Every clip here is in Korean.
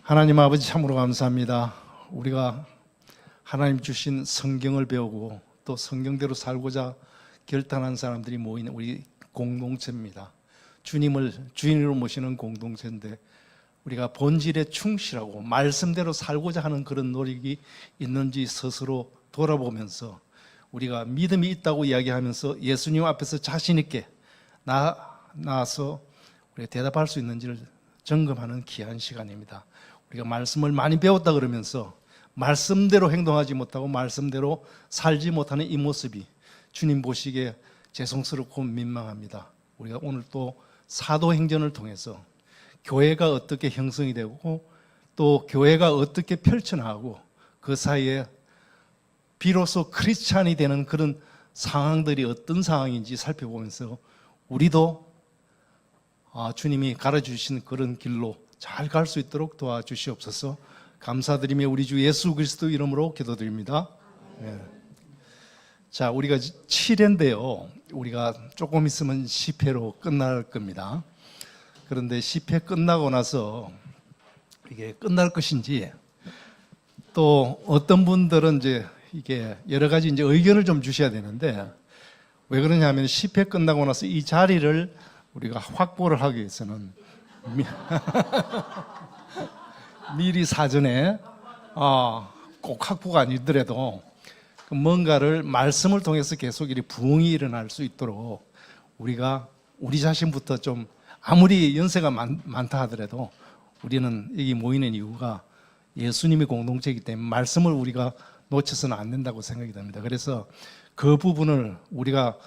하나님 아버지 참으로 감사합니다. 우리가 하나님 주신 성경을 배우고 또 성경대로 살고자 결단한 사람들이 모이는 우리 공동체입니다. 주님을 주인으로 모시는 공동체인데 우리가 본질에 충실하고 말씀대로 살고자 하는 그런 노력이 있는지 스스로 돌아보면서 우리가 믿음이 있다고 이야기하면서 예수님 앞에서 자신 있게 나아서 우리가 대답할 수 있는지를 점검하는 귀한 시간입니다. 우리가 말씀을 많이 배웠다 그러면서 말씀대로 행동하지 못하고 말씀대로 살지 못하는 이 모습이 주님 보시기에 죄송스럽고 민망합니다. 우리가 오늘 또 사도행전을 통해서 교회가 어떻게 형성이 되고 또 교회가 어떻게 펼쳐나가고 그 사이에 비로소 크리스찬이 되는 그런 상황들이 어떤 상황인지 살펴보면서 우리도 주님이 가르쳐주신 그런 길로 잘 갈 수 있도록 도와주시옵소서. 감사드리며 우리 주 예수 그리스도 이름으로 기도드립니다. 네. 자, 우리가 7회인데요. 우리가 조금 있으면 10회로 끝날 겁니다. 그런데 10회 끝나고 나서 이게 끝날 것인지 또 어떤 분들은 이제 이게 여러 가지 이제 의견을 좀 주셔야 되는데 왜 그러냐면 10회 끝나고 나서 이 자리를 우리가 확보를 하기 위해서는 미리 사전에 꼭 확보가 아니더라도 뭔가를 말씀을 통해서 계속 이렇게 부흥이 일어날 수 있도록 우리가 우리 자신부터 좀 아무리 연세가 많다 하더라도 우리는 여기 모이는 이유가 예수님이 공동체이기 때문에 말씀을 우리가 놓쳐서는 안 된다고 생각이 됩니다. 그래서 그 부분을 우리가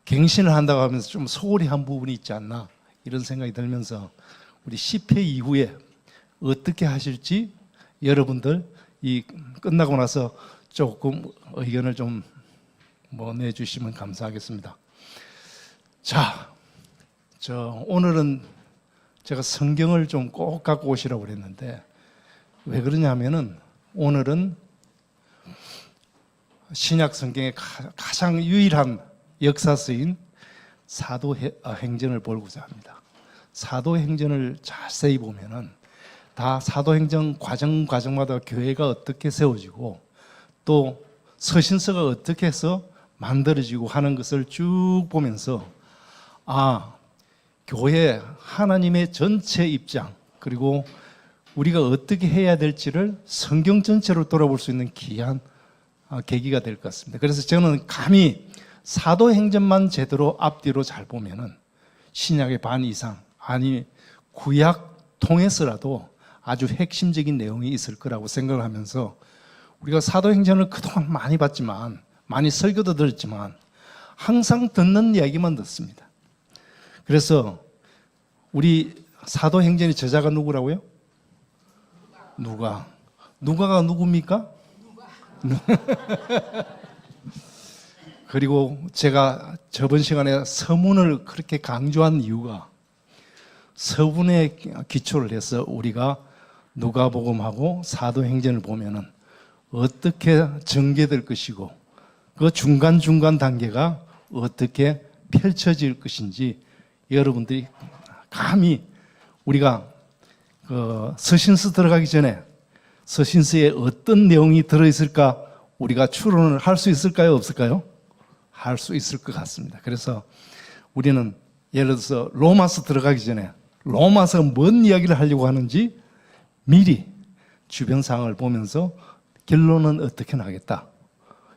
갱신을 한다고 하면서 좀 소홀히 한 부분이 있지 않나 이런 생각이 들면서 우리 10회 이후에 어떻게 하실지 여러분들 이 끝나고 나서 조금 의견을 좀 내주시면 감사하겠습니다. 자, 오늘은 제가 성경을 좀 꼭 갖고 오시라고 그랬는데 왜 그러냐면은 오늘은 신약 성경의 가장 유일한 역사서인 사도행전을 보고자 합니다. 사도행전을 자세히 보면은 다 사도행전 과정마다 교회가 어떻게 세워지고 또 서신서가 어떻게 해서 만들어지고 하는 것을 쭉 보면서 교회 하나님의 전체 입장 그리고 우리가 어떻게 해야 될지를 성경 전체로 돌아볼 수 있는 귀한 계기가 될 것 같습니다. 그래서 저는 감히 사도행전만 제대로 앞뒤로 잘 보면은 신약의 반 이상 아니 구약 통해서라도 아주 핵심적인 내용이 있을 거라고 생각을 하면서 우리가 사도행전을 그동안 많이 봤지만 많이 설교도 들었지만 항상 듣는 이야기만 듣습니다. 그래서 우리 사도행전의 저자가 누구라고요? 누가가 누굽니까? 그리고 제가 저번 시간에 서문을 그렇게 강조한 이유가 서문에 기초를 해서 우리가 누가복음하고 사도행전을 보면은 어떻게 전개될 것이고 그 중간중간 단계가 어떻게 펼쳐질 것인지 여러분들이 감히 우리가 서신서 들어가기 전에 서신서에 어떤 내용이 들어있을까 우리가 추론을 할 수 있을까요? 없을까요? 할 수 있을 것 같습니다. 그래서 우리는 예를 들어서 로마서 들어가기 전에 로마서 뭔 이야기를 하려고 하는지 미리 주변 상황을 보면서 결론은 어떻게 나겠다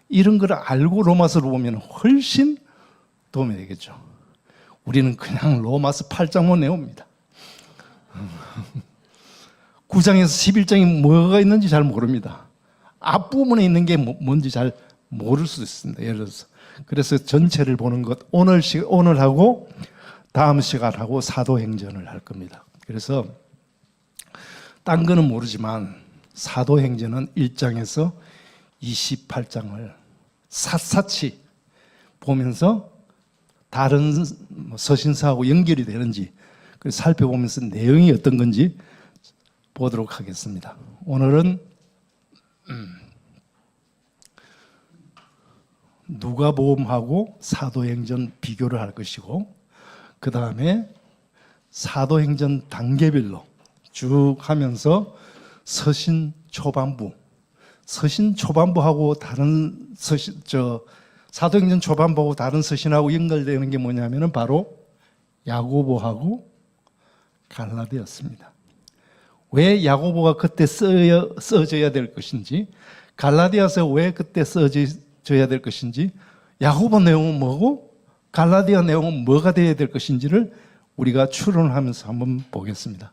이런 걸 알고 로마서를 보면 훨씬 도움이 되겠죠. 우리는 그냥 로마서 8장만 외웁니다. 9장에서 11장이 뭐가 있는지 잘 모릅니다. 앞부분에 있는 게 뭔지 잘 모를 수도 있습니다. 예를 들어서 그래서 전체를 보는 것 오늘하고 다음 시간하고 사도행전을 할 겁니다. 그래서 딴 거는 모르지만 사도행전은 1장에서 28장을 샅샅이 보면서 다른 서신서하고 연결이 되는지 살펴보면서 내용이 어떤 건지 보도록 하겠습니다. 오늘은 누가복음하고 사도행전 비교를 할 것이고 그 다음에 사도행전 단계별로 쭉 하면서 서신 초반부하고 다른 사도행전 초반부하고 다른 서신하고 연결되는 게 뭐냐면은 바로 야고보하고 갈라디아였습니다. 왜 야고보가 그때 써져야 될 것인지, 갈라디아서 왜 그때 써져야 될 것인지, 야고보 내용은 뭐고 갈라디아 내용은 뭐가 되어야 될 것인지를 우리가 추론하면서 한번 보겠습니다.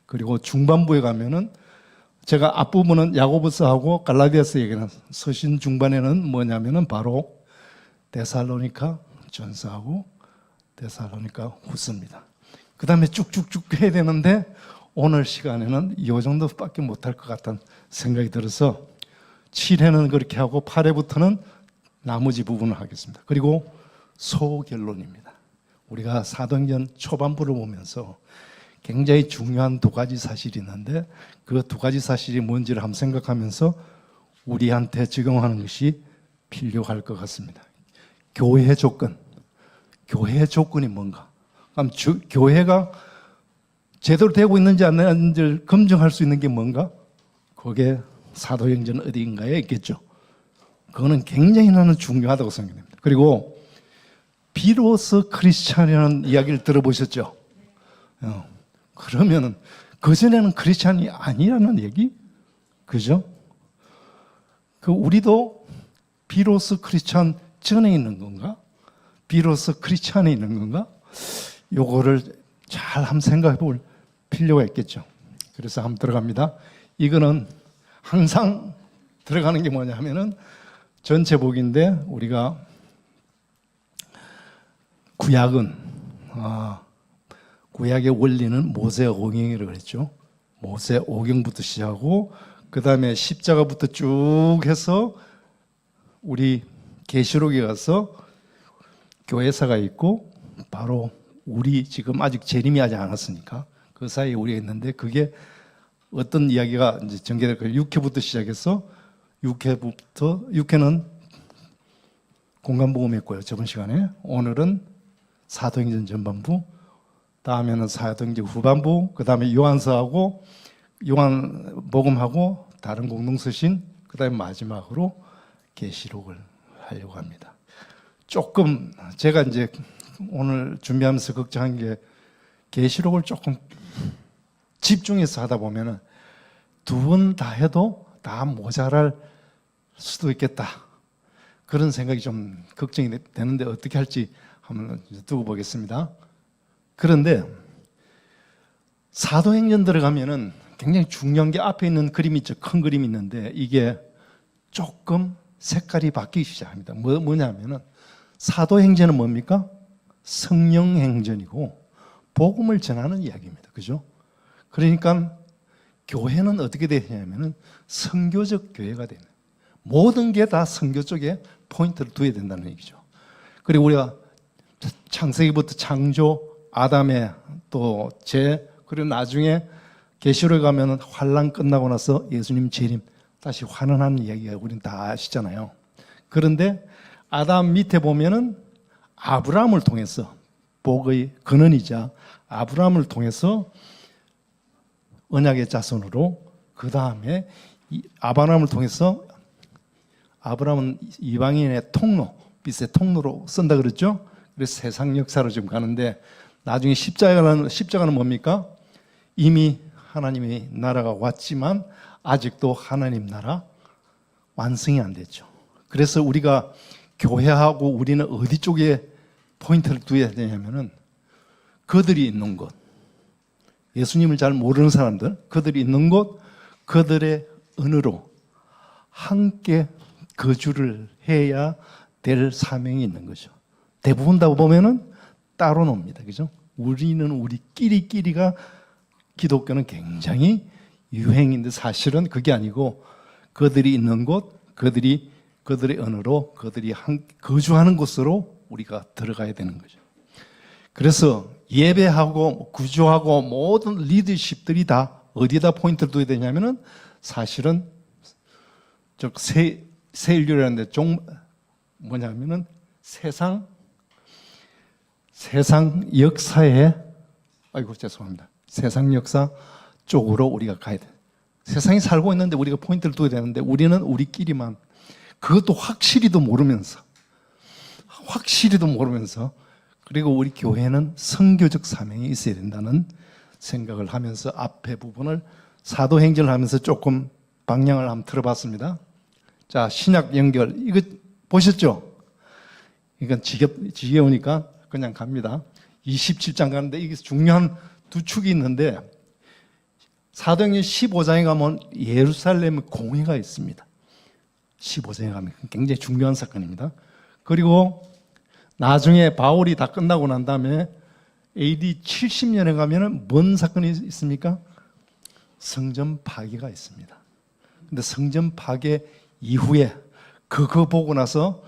그리고 중반부에 가면은 제가 앞부분은 야고보서하고 갈라디아서 얘기는 서신 중반에는 뭐냐면은 바로 데살로니가 전서하고 데살로니가 후서입니다. 그 다음에 쭉쭉쭉 해야 되는데 오늘 시간에는 이 정도밖에 못할 것 같다는 생각이 들어서 7회는 그렇게 하고 8회부터는 나머지 부분을 하겠습니다. 그리고 소결론입니다. 우리가 사도행전 초반부를 보면서 굉장히 중요한 두 가지 사실이 있는데 그 두 가지 사실이 뭔지를 한번 생각하면서 우리한테 적용하는 것이 필요할 것 같습니다. 교회 조건이 뭔가? 그럼 교회가 제대로 되고 있는지 안 되는지를 검증할 수 있는 게 뭔가? 그게 사도행전 어디인가에 있겠죠. 그거는 굉장히 나는 중요하다고 생각합니다. 그리고 비로소 크리스찬이라는 이야기를 들어보셨죠? 그러면은 그전에는 크리스찬이 아니라는 얘기? 그죠? 우리도 비로소 크리스찬 전에 있는 건가? 비로소 크리스찬에 있는 건가? 요거를 잘 한번 생각해 볼 필요가 있겠죠. 그래서 한번 들어갑니다. 이거는 항상 들어가는 게 뭐냐면은 전체 복인데 우리가 구약의 원리는 모세오경이라고 그랬죠. 모세오경부터 시작하고 그 다음에 십자가부터 쭉 해서 우리 계시록에 가서 교회사가 있고 바로 우리 지금 아직 재림이 하지 않았으니까 그 사이에 우리가 있는데 그게 어떤 이야기가 이제 전개될 거예요. 6회부터 시작해서 6회는 공간복음했고요. 저번 시간에 오늘은 사도행전 전반부, 다음에는 사도행전 후반부, 그 다음에 요한서하고 요한복음하고 다른 공동서신, 그 다음에 마지막으로 계시록을 하려고 합니다. 조금 제가 이제 오늘 준비하면서 걱정한 게 계시록을 조금 집중해서 하다 보면은 두 번 다 해도 다 모자랄 수도 있겠다. 그런 생각이 좀 걱정이 되는데 어떻게 할지 한번 두고 보겠습니다. 그런데 사도행전 들어가면은 굉장히 중요한 게 앞에 있는 그림이 있죠. 큰 그림이 있는데 이게 조금 색깔이 바뀌기 시작합니다. 뭐냐면은 사도행전은 뭡니까? 성령행전이고 복음을 전하는 이야기입니다. 그죠? 그러니까 교회는 어떻게 되냐면은 선교적 교회가 되는, 모든 게 다 선교 쪽에 포인트를 두어야 된다는 얘기죠. 그리고 우리가 창세기부터 창조, 아담의 또 그리고 나중에 계시록에 가면은 환란 끝나고 나서 예수님 재림, 다시 환원하는 이야기가 우리는 다 아시잖아요. 그런데 아담 밑에 보면은 아브라함을 통해서 복의 근원이자 아브라함을 통해서 언약의 자손으로, 그 다음에 아브라함을 통해서, 아브라함은 이방인의 통로, 빛의 통로로 쓴다 그랬죠. 그래서 세상 역사로 지금 가는데 나중에 십자가는 뭡니까? 이미 하나님의 나라가 왔지만 아직도 하나님 나라 완성이 안 됐죠. 그래서 우리가 교회하고 우리는 어디 쪽에 포인트를 두어야 되냐면은 그들이 있는 곳, 예수님을 잘 모르는 사람들, 그들이 있는 곳, 그들의 언어로 함께 거주를 해야 될 사명이 있는 거죠. 대부분 다 보면은 따로 놉니다. 그죠? 우리는 우리끼리가 기독교는 굉장히 유행인데 사실은 그게 아니고 그들이 있는 곳, 그들의 언어로 그들이 거주하는 곳으로 우리가 들어가야 되는 거죠. 그래서 예배하고 구조하고 모든 리더십들이 다 어디에다 포인트를 둬야 되냐면은 사실은 새 인류라는데 뭐냐면은 세상 역사에, 세상 역사 쪽으로 우리가 가야 돼. 세상이 살고 있는데 우리가 포인트를 둬야 되는데 우리는 우리끼리만 그것도 확실히도 모르면서 그리고 우리 교회는 선교적 사명이 있어야 된다는 생각을 하면서 앞에 부분을 사도행전을 하면서 조금 방향을 한번 틀어봤습니다. 자, 신약 연결 이거 보셨죠? 이건 지겨우니까 그냥 갑니다. 27장 가는데 이게 중요한 두 축이 있는데 사도행전 15장에 가면 예루살렘 공회가 있습니다. 15장에 가면 굉장히 중요한 사건입니다. 그리고 나중에 바울이 다 끝나고 난 다음에 AD 70년에 가면은 뭔 사건이 있습니까? 성전 파괴가 있습니다. 근데 성전 파괴 이후에 그거 보고 나서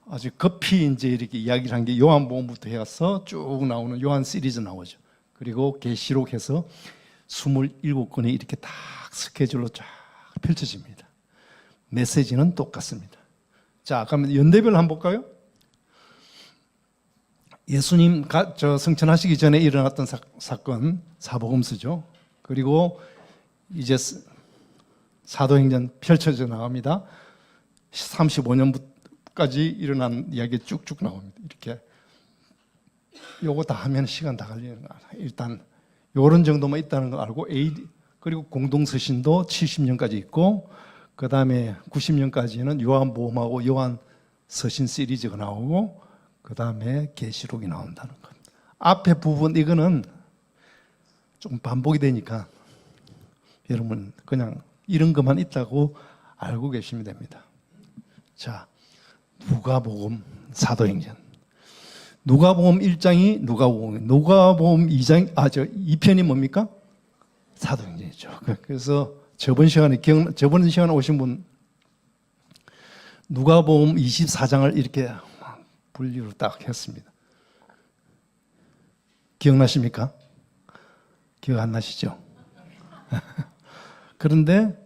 아주 급히 이제 이렇게 이야기를 한 게 요한복음부터 해서 쭉 나오는 요한 시리즈 나오죠. 그리고 계시록해서 27권이 이렇게 딱 스케줄로 쫙 펼쳐집니다. 메시지는 똑같습니다. 자, 그러면 연대별 한번 볼까요? 예수님 성천하시기 전에 일어났던 사건 사복음서죠. 그리고 이제 사도행전 펼쳐져 나갑니다. 35년까지 일어난 이야기 쭉쭉 나옵니다. 이렇게 요거 다 하면 시간 다 걸리는 거 알아요. 일단 요런 정도만 있다는 거 알고 AD 그리고 공동서신도 70년까지 있고 그 다음에 90년까지는 요한복음하고 요한서신 시리즈가 나오고 그 다음에 계시록이 나온다는 것. 앞에 부분 이거는 좀 반복이 되니까 여러분 그냥 이런 것만 있다고 알고 계시면 됩니다. 자, 누가복음 사도행전. 누가복음 1장이 누가복음 2편이 뭡니까? 사도행전이죠. 그래서 저번 시간에 오신 분 누가복음 24장을 이렇게 분류를 딱 했습니다. 기억나십니까? 기억 안 나시죠? 그런데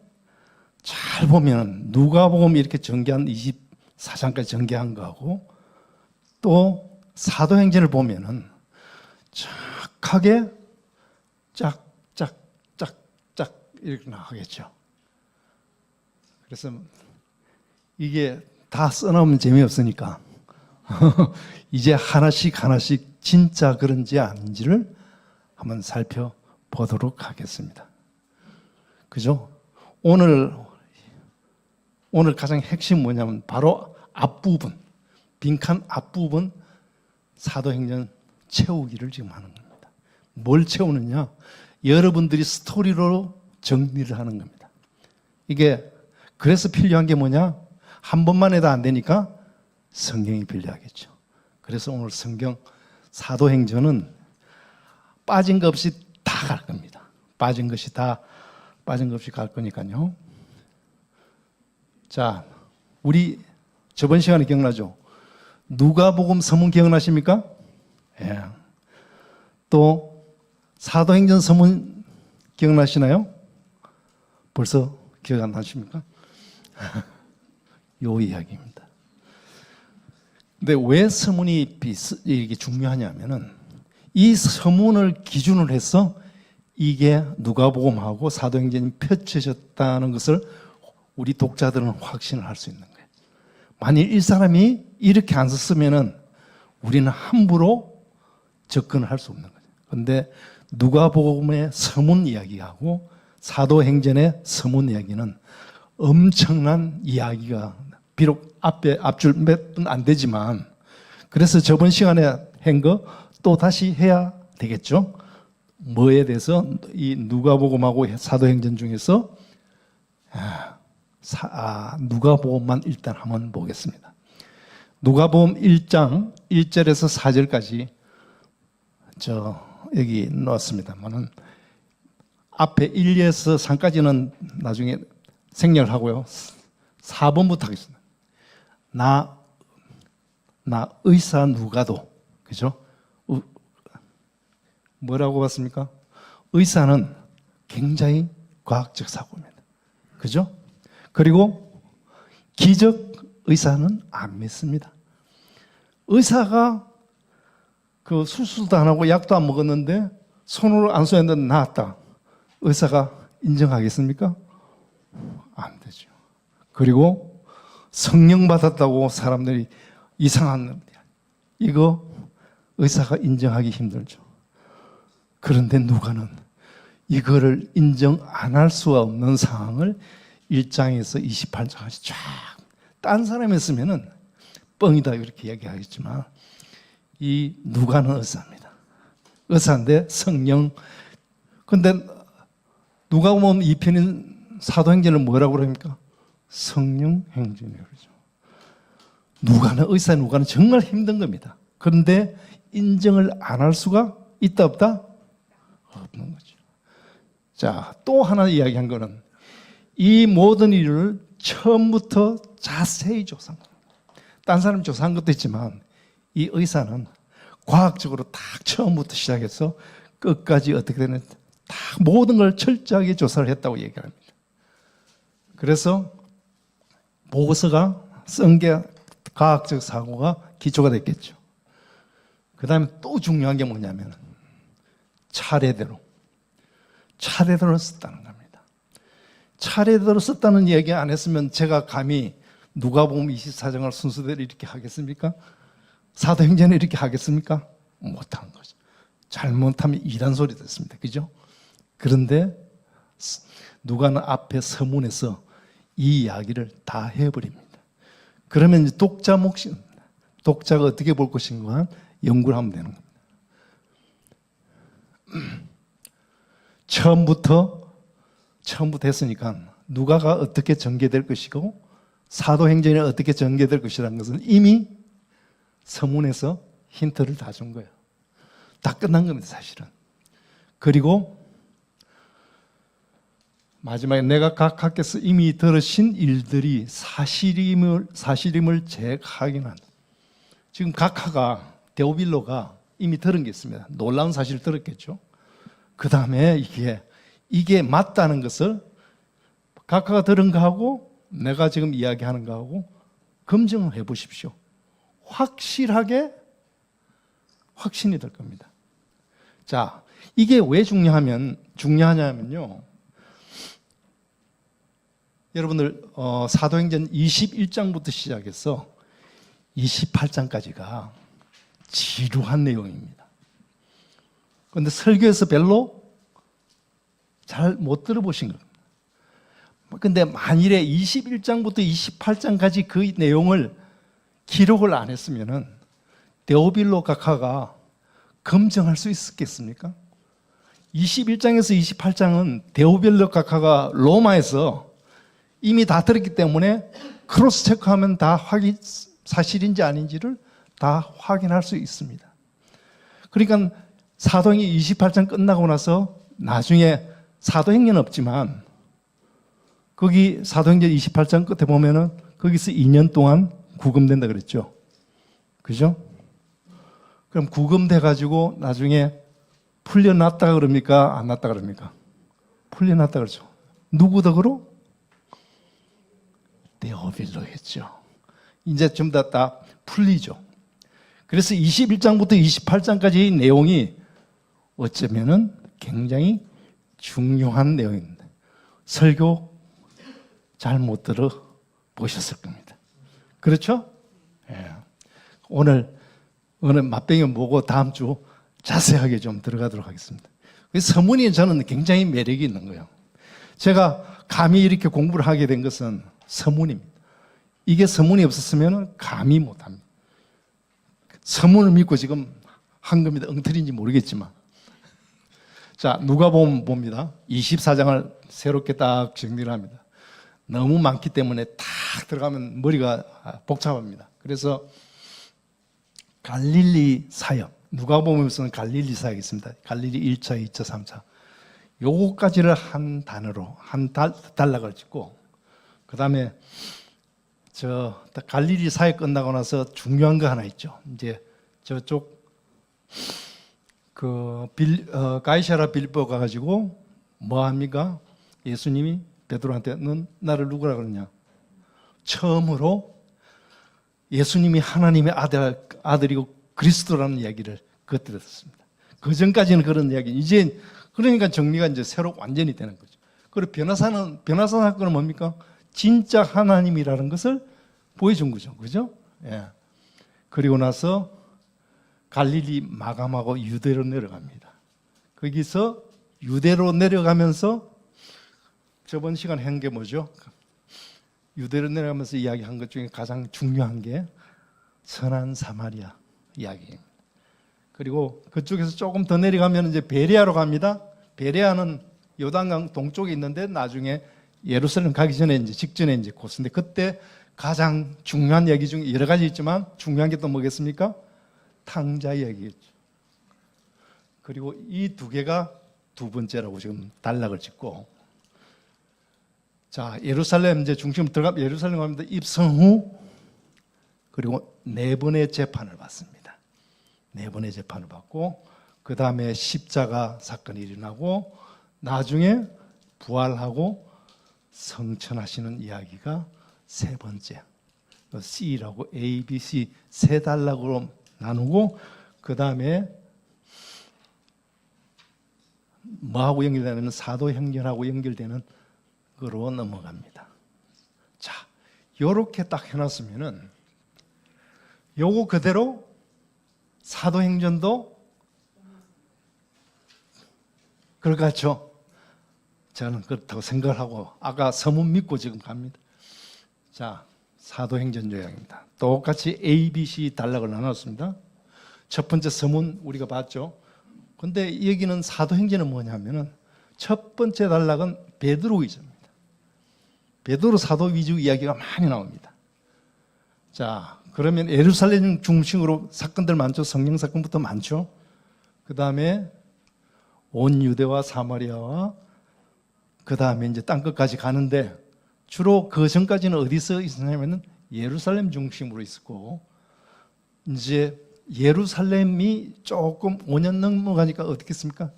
잘 보면 누가복음 이렇게 전개한 24장까지 전개한 거하고 또 사도행전을 보면은 착하게 짝짝짝짝 이렇게 나가겠죠. 그래서 이게 다 써놓으면 재미없으니까 이제 하나씩 진짜 그런지 아닌지를 한번 살펴보도록 하겠습니다. 그죠? 오늘 가장 핵심 뭐냐면 바로 앞부분, 빈칸 앞부분 사도행전 채우기를 지금 하는 겁니다. 뭘 채우느냐? 여러분들이 스토리로 정리를 하는 겁니다. 이게 그래서 필요한 게 뭐냐? 한 번만 해도 안 되니까 성경이 필요하겠죠. 그래서 오늘 성경 사도행전은 빠진 것 없이 다 갈 겁니다. 빠진 것 없이 갈 거니까요. 자, 우리 저번 시간에 기억나죠? 누가복음 서문 기억나십니까? 예. 또 사도행전 서문 기억나시나요? 벌써 기억 안 나십니까? 요 이야기입니다. 근데 왜 서문이 이게 중요하냐면은 이 서문을 기준으로 해서 이게 누가복음하고 사도행전이 펼쳐졌다는 것을 우리 독자들은 확신을 할 수 있는 거예요. 만일 이 사람이 이렇게 안 썼으면은 우리는 함부로 접근을 할 수 없는 거죠. 그런데 누가복음의 서문 이야기하고 사도행전의 서문 이야기는 엄청난 이야기가 비록 앞줄 몇 분 안 되지만 그래서 저번 시간에 한 거 또 다시 해야 되겠죠. 뭐에 대해서 이 누가복음하고 사도행전 중에서 누가복음만 일단 한번 보겠습니다. 누가복음 1장 1절에서 4절까지 여기 넣었습니다만은 앞에 1에서 3까지는 나중에 생략하고요. 4번부터 하겠습니다. 나 의사 누가도, 그죠? 뭐라고 봤습니까? 의사는 굉장히 과학적 사고입니다. 그죠? 그리고 기적 의사는 안 믿습니다. 의사가 그 수술도 안 하고 약도 안 먹었는데 손으로 안 쏘였는데 나았다. 의사가 인정하겠습니까? 안 되죠. 그리고 성령 받았다고 사람들이 이상한 이거 의사가 인정하기 힘들죠. 그런데 누가는 이거를 인정 안 할 수가 없는 상황을 1장에서 28장까지 쫙, 딴 사람이 했으면은 뻥이다 이렇게 얘기하겠지만 이 누가는 의사입니다. 의사인데 성령. 근데 누가 보면 이 편인 사도행전을 뭐라고 그럽니까? 성령 행전이라고 그러죠. 누가는 의사, 누가는 정말 힘든 겁니다. 그런데 인정을 안 할 수가 있다 없다? 없는 거죠. 자, 또 하나 이야기한 거는 이 모든 일을 처음부터 자세히 조사한 겁니다. 딴 사람 조사한 것도 있지만 이 의사는 과학적으로 딱 처음부터 시작해서 끝까지 어떻게 되는지 다 모든 걸 철저하게 조사를 했다고 얘기합니다. 그래서 보고서가 쓴 게 과학적 사고가 기초가 됐겠죠. 그 다음에 또 중요한 게 뭐냐면 차례대로 썼다는 겁니다. 차례대로 썼다는 얘기 안 했으면 제가 감히 누가복음 24장을 순서대로 이렇게 하겠습니까? 사도행전을 이렇게 하겠습니까? 못한 거죠. 잘못하면 이단 소리 됐습니다. 그죠? 그런데 누가는 앞에 서문에서 이 이야기를 다 해버립니다. 그러면 이제 독자 몫입니다. 독자가 어떻게 볼 것인가 연구를 하면 되는 겁니다. 처음부터 했으니까 누가가 어떻게 전개될 것이고 사도행전이 어떻게 전개될 것이라는 것은 이미 서문에서 힌트를 다 준 거예요. 다 끝난 겁니다, 사실은. 그리고 마지막에 내가 각하께서 이미 들으신 일들이 사실임을 재확인한. 지금 각하가 데오빌로가 이미 들은 게 있습니다. 놀라운 사실을 들었겠죠. 그 다음에 이게 맞다는 것을 각하가 들은 거하고 내가 지금 이야기하는 거하고 검증을 해보십시오. 확실하게 확신이 될 겁니다. 자, 이게 왜 중요하냐면요. 여러분들 사도행전 21장부터 시작해서 28장까지가 지루한 내용입니다. 그런데 설교에서 별로 잘 못 들어보신 겁니다. 근데 만일에 21장부터 28장까지 그 내용을 기록을 안 했으면은 데오빌로 각하가 검증할 수 있었겠습니까? 21장에서 28장은 데오빌로 각하가 로마에서 이미 다 들었기 때문에 크로스 체크하면 다 사실인지 아닌지를 다 확인할 수 있습니다. 그러니까 사도행전 28장 끝나고 나서 나중에 사도행전 없지만 거기 사도행전 28장 끝에 보면은 거기서 2년 동안 구금된다 그랬죠. 그죠? 그럼 구금돼 가지고 나중에 풀려났다 그럽니까? 안 났다 그럽니까? 풀려났다 그러죠. 누구 덕으로? 데오빌로겠죠. 이제 전부 다 풀리죠. 그래서 21장부터 28장까지의 내용이 어쩌면은 굉장히 중요한 내용입니다. 설교 잘 못 들어 보셨을 겁니다. 그렇죠? 예. 오늘 맛병이 뭐고 다음 주 자세하게 좀 들어가도록 하겠습니다. 서문이 저는 굉장히 매력이 있는 거예요. 제가 감히 이렇게 공부를 하게 된 것은 서문입니다. 이게 서문이 없었으면 감히 못합니다. 서문을 믿고 지금 한 겁니다. 엉터리인지 모르겠지만. 자, 누가복음 봅니다. 24장을 새롭게 딱 정리를 합니다. 너무 많기 때문에 딱 들어가면 머리가 복잡합니다. 그래서 갈릴리 사역, 누가복음에서는 갈릴리 사역이 있습니다. 갈릴리 1차, 2차, 3차. 요거까지를 한 단어로 한 단락을 짓고 그 다음에 갈릴리 사역 끝나고 나서 중요한 거 하나 있죠. 이제 저쪽 가이사랴 빌립보 가가지고 뭐 합니까? 예수님이 베드로한테 넌 나를 누구라 그러냐? 처음으로 예수님이 하나님의 아들이고 그리스도라는 이야기를 그때 듣습니다. 그 전까지는 그런 이야기. 이제 그러니까 정리가 이제 새로 완전히 되는 거죠. 그리고 변화산 사건은 뭡니까? 진짜 하나님이라는 것을 보여준 거죠. 그죠? 예. 그리고 나서 갈릴리 마감하고 유대로 내려갑니다. 거기서 유대로 내려가면서 저번 시간에 한 게 뭐죠? 유대로 내려가면서 이야기한 것 중에 가장 중요한 게 선한 사마리아 이야기입니다. 그리고 그쪽에서 조금 더 내려가면 이제 베레아로 갑니다. 베레아는 요단강 동쪽에 있는데 나중에 예루살렘 가기 전에 이제 직전에 이제 곳인데 그때 가장 중요한 얘기 중에 여러 가지 있지만 중요한 게 또 뭐겠습니까? 탕자 이야기겠죠. 그리고 이 두 개가 두 번째라고 지금 단락을 짓고, 자, 예루살렘 이제 중심 들어가 예루살렘 갑니다. 입성 후 그리고 네 번의 재판을 받습니다. 네 번의 재판을 받고 그 다음에 십자가 사건이 일어나고 나중에 부활하고 성천하시는 이야기가 세 번째, C라고 A, B, C 세 단락으로 나누고 그 다음에 뭐하고 연결되냐면 사도행전하고 연결되는 거로 넘어갑니다. 자, 요렇게 딱 해놨으면은 요거 그대로 사도행전도 그럴 것 같죠? 저는 그렇다고 생각을 하고 아까 서문 믿고 지금 갑니다. 자, 사도행전 요약입니다. 똑같이 A, B, C 단락을 나눴습니다. 첫 번째 서문 우리가 봤죠. 근데 여기는 사도행전은 뭐냐면은 첫 번째 단락은 베드로 위주입니다. 베드로 사도 위주 이야기가 많이 나옵니다. 자, 그러면 예루살렘 중심으로 사건들 많죠. 성령 사건부터 많죠. 그 다음에 온 유대와 사마리아와 그 다음에 이제 땅끝까지 가는데 주로 그 전까지는 어디서 있었냐면은 예루살렘 중심으로 있었고 이제 예루살렘이 조금 5년 넘어가니까 어떻겠습니까?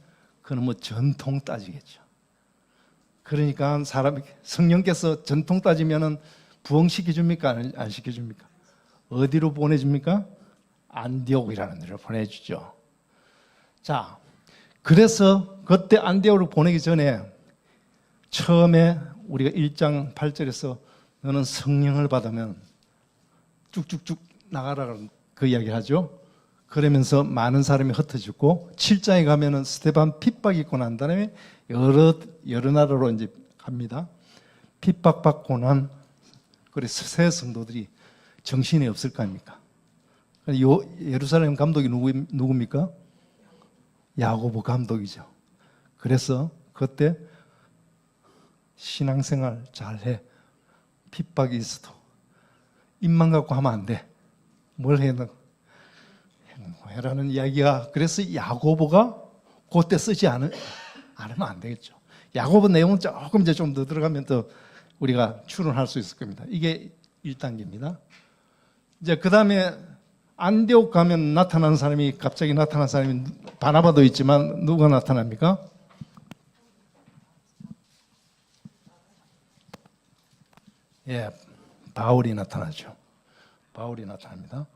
그건 뭐 전통 따지겠죠. 그러니까 사람이 성령께서 전통 따지면은 부흥시켜 줍니까? 안 시켜 줍니까? 어디로 보내줍니까? 안디옥이라는 데로 보내주죠. 자, 그래서 그때 안디옥으로 보내기 전에 처음에 우리가 1장 8절에서 너는 성령을 받으면 쭉쭉쭉 나가라는 그 이야기를 하죠. 그러면서 많은 사람이 흩어졌고 7장에 가면은 스데반 핍박 있고 난 다음에 여러 나라로 이제 갑니다. 핍박받고 난 그래서 새 성도들이 정신이 없을 거 아닙니까? 예루살렘 감독이 누굽니까? 야고보 감독이죠. 그래서 그때 신앙생활 잘해. 핍박이 있어도 입만 갖고 하면 안 돼. 뭘 해라는 이야기가 그래서 야고보가 그때 쓰지 않으면 안 되겠죠. 야고보 내용은 조금 이제 좀 더 들어가면 더 우리가 추론할 수 있을 겁니다. 이게 1단계입니다. 이제 그 다음에 안디옥 가면 나타난 사람이 갑자기 나타난 사람이 바나바도 있지만 누가 나타납니까? 예, 바울이 나타나죠. 바울이 나타납니다.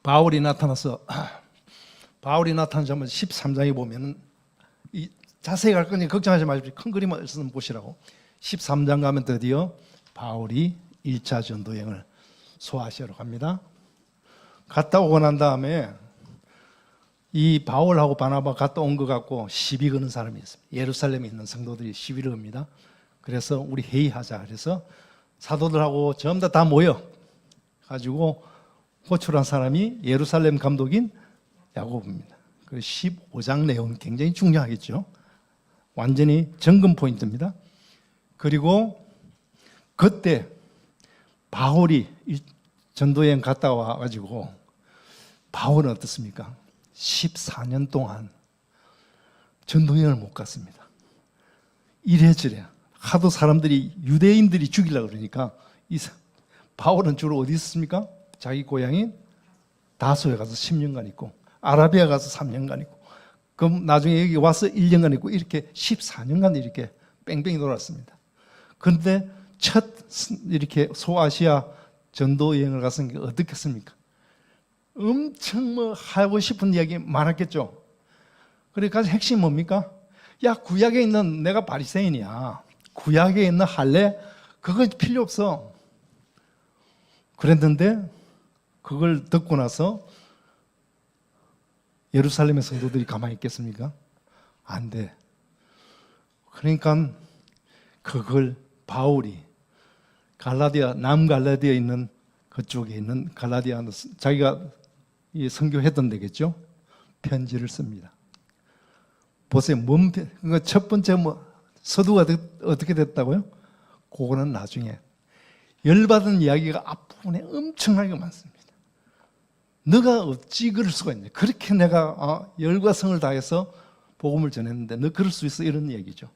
바울이 나타나서 바울이 나타난 점은 13장에 보면은 이 자세히 갈 거니 걱정하지 마십시오. 큰 그림을 쓰는 보시라고. 13장 가면 드디어 바울이 1차 전도여행을 소아시아로 갑니다. 갔다 오고 난 다음에 이 바울하고 바나바 갔다 온 것 같고 시비 거는 사람이 있습니다. 예루살렘에 있는 성도들이 시비를 겁니다. 그래서 우리 회의하자. 그래서 사도들하고 전부 다 모여 가지고 호출한 사람이 예루살렘 감독인 야고보입니다. 그 15장 내용은 굉장히 중요하겠죠. 완전히 점검 포인트입니다. 그리고 그때 바울이 전도여행 갔다 와가지고 바울은 어떻습니까? 14년 동안 전도여행을 못 갔습니다. 이래저래 하도 사람들이 유대인들이 죽이려고 그러니까 바울은 주로 어디 있었습니까? 자기 고향인 다소에 가서 10년간 있고 아라비아 가서 3년간 있고 그럼 나중에 여기 와서 1년간 있고 이렇게 14년간 이렇게 뺑뺑이 돌았습니다. 그런데 첫 이렇게 소아시아 전도 여행을 갔은 게 어떻겠습니까? 엄청 뭐 하고 싶은 이야기 많았겠죠. 그러니까 핵심 뭡니까? 야, 구약에 있는 내가 바리새인이야. 구약에 있는 할례 그거 필요 없어. 그랬는데 그걸 듣고 나서 예루살렘의 성도들이 가만히 있겠습니까? 안 돼. 그러니까 그걸 바울이 갈라디아, 남갈라디아에 있는 그쪽에 있는 갈라디아, 자기가 선교했던 데겠죠? 편지를 씁니다. 보세요. 그러니까 첫 번째 서두가 어떻게 됐다고요? 그거는 나중에 열받은 이야기가 앞부분에 엄청나게 많습니다. 너가 어찌 그럴 수가 있냐. 그렇게 내가 열과 성을 다해서 복음을 전했는데 너 그럴 수 있어? 이런 얘기죠.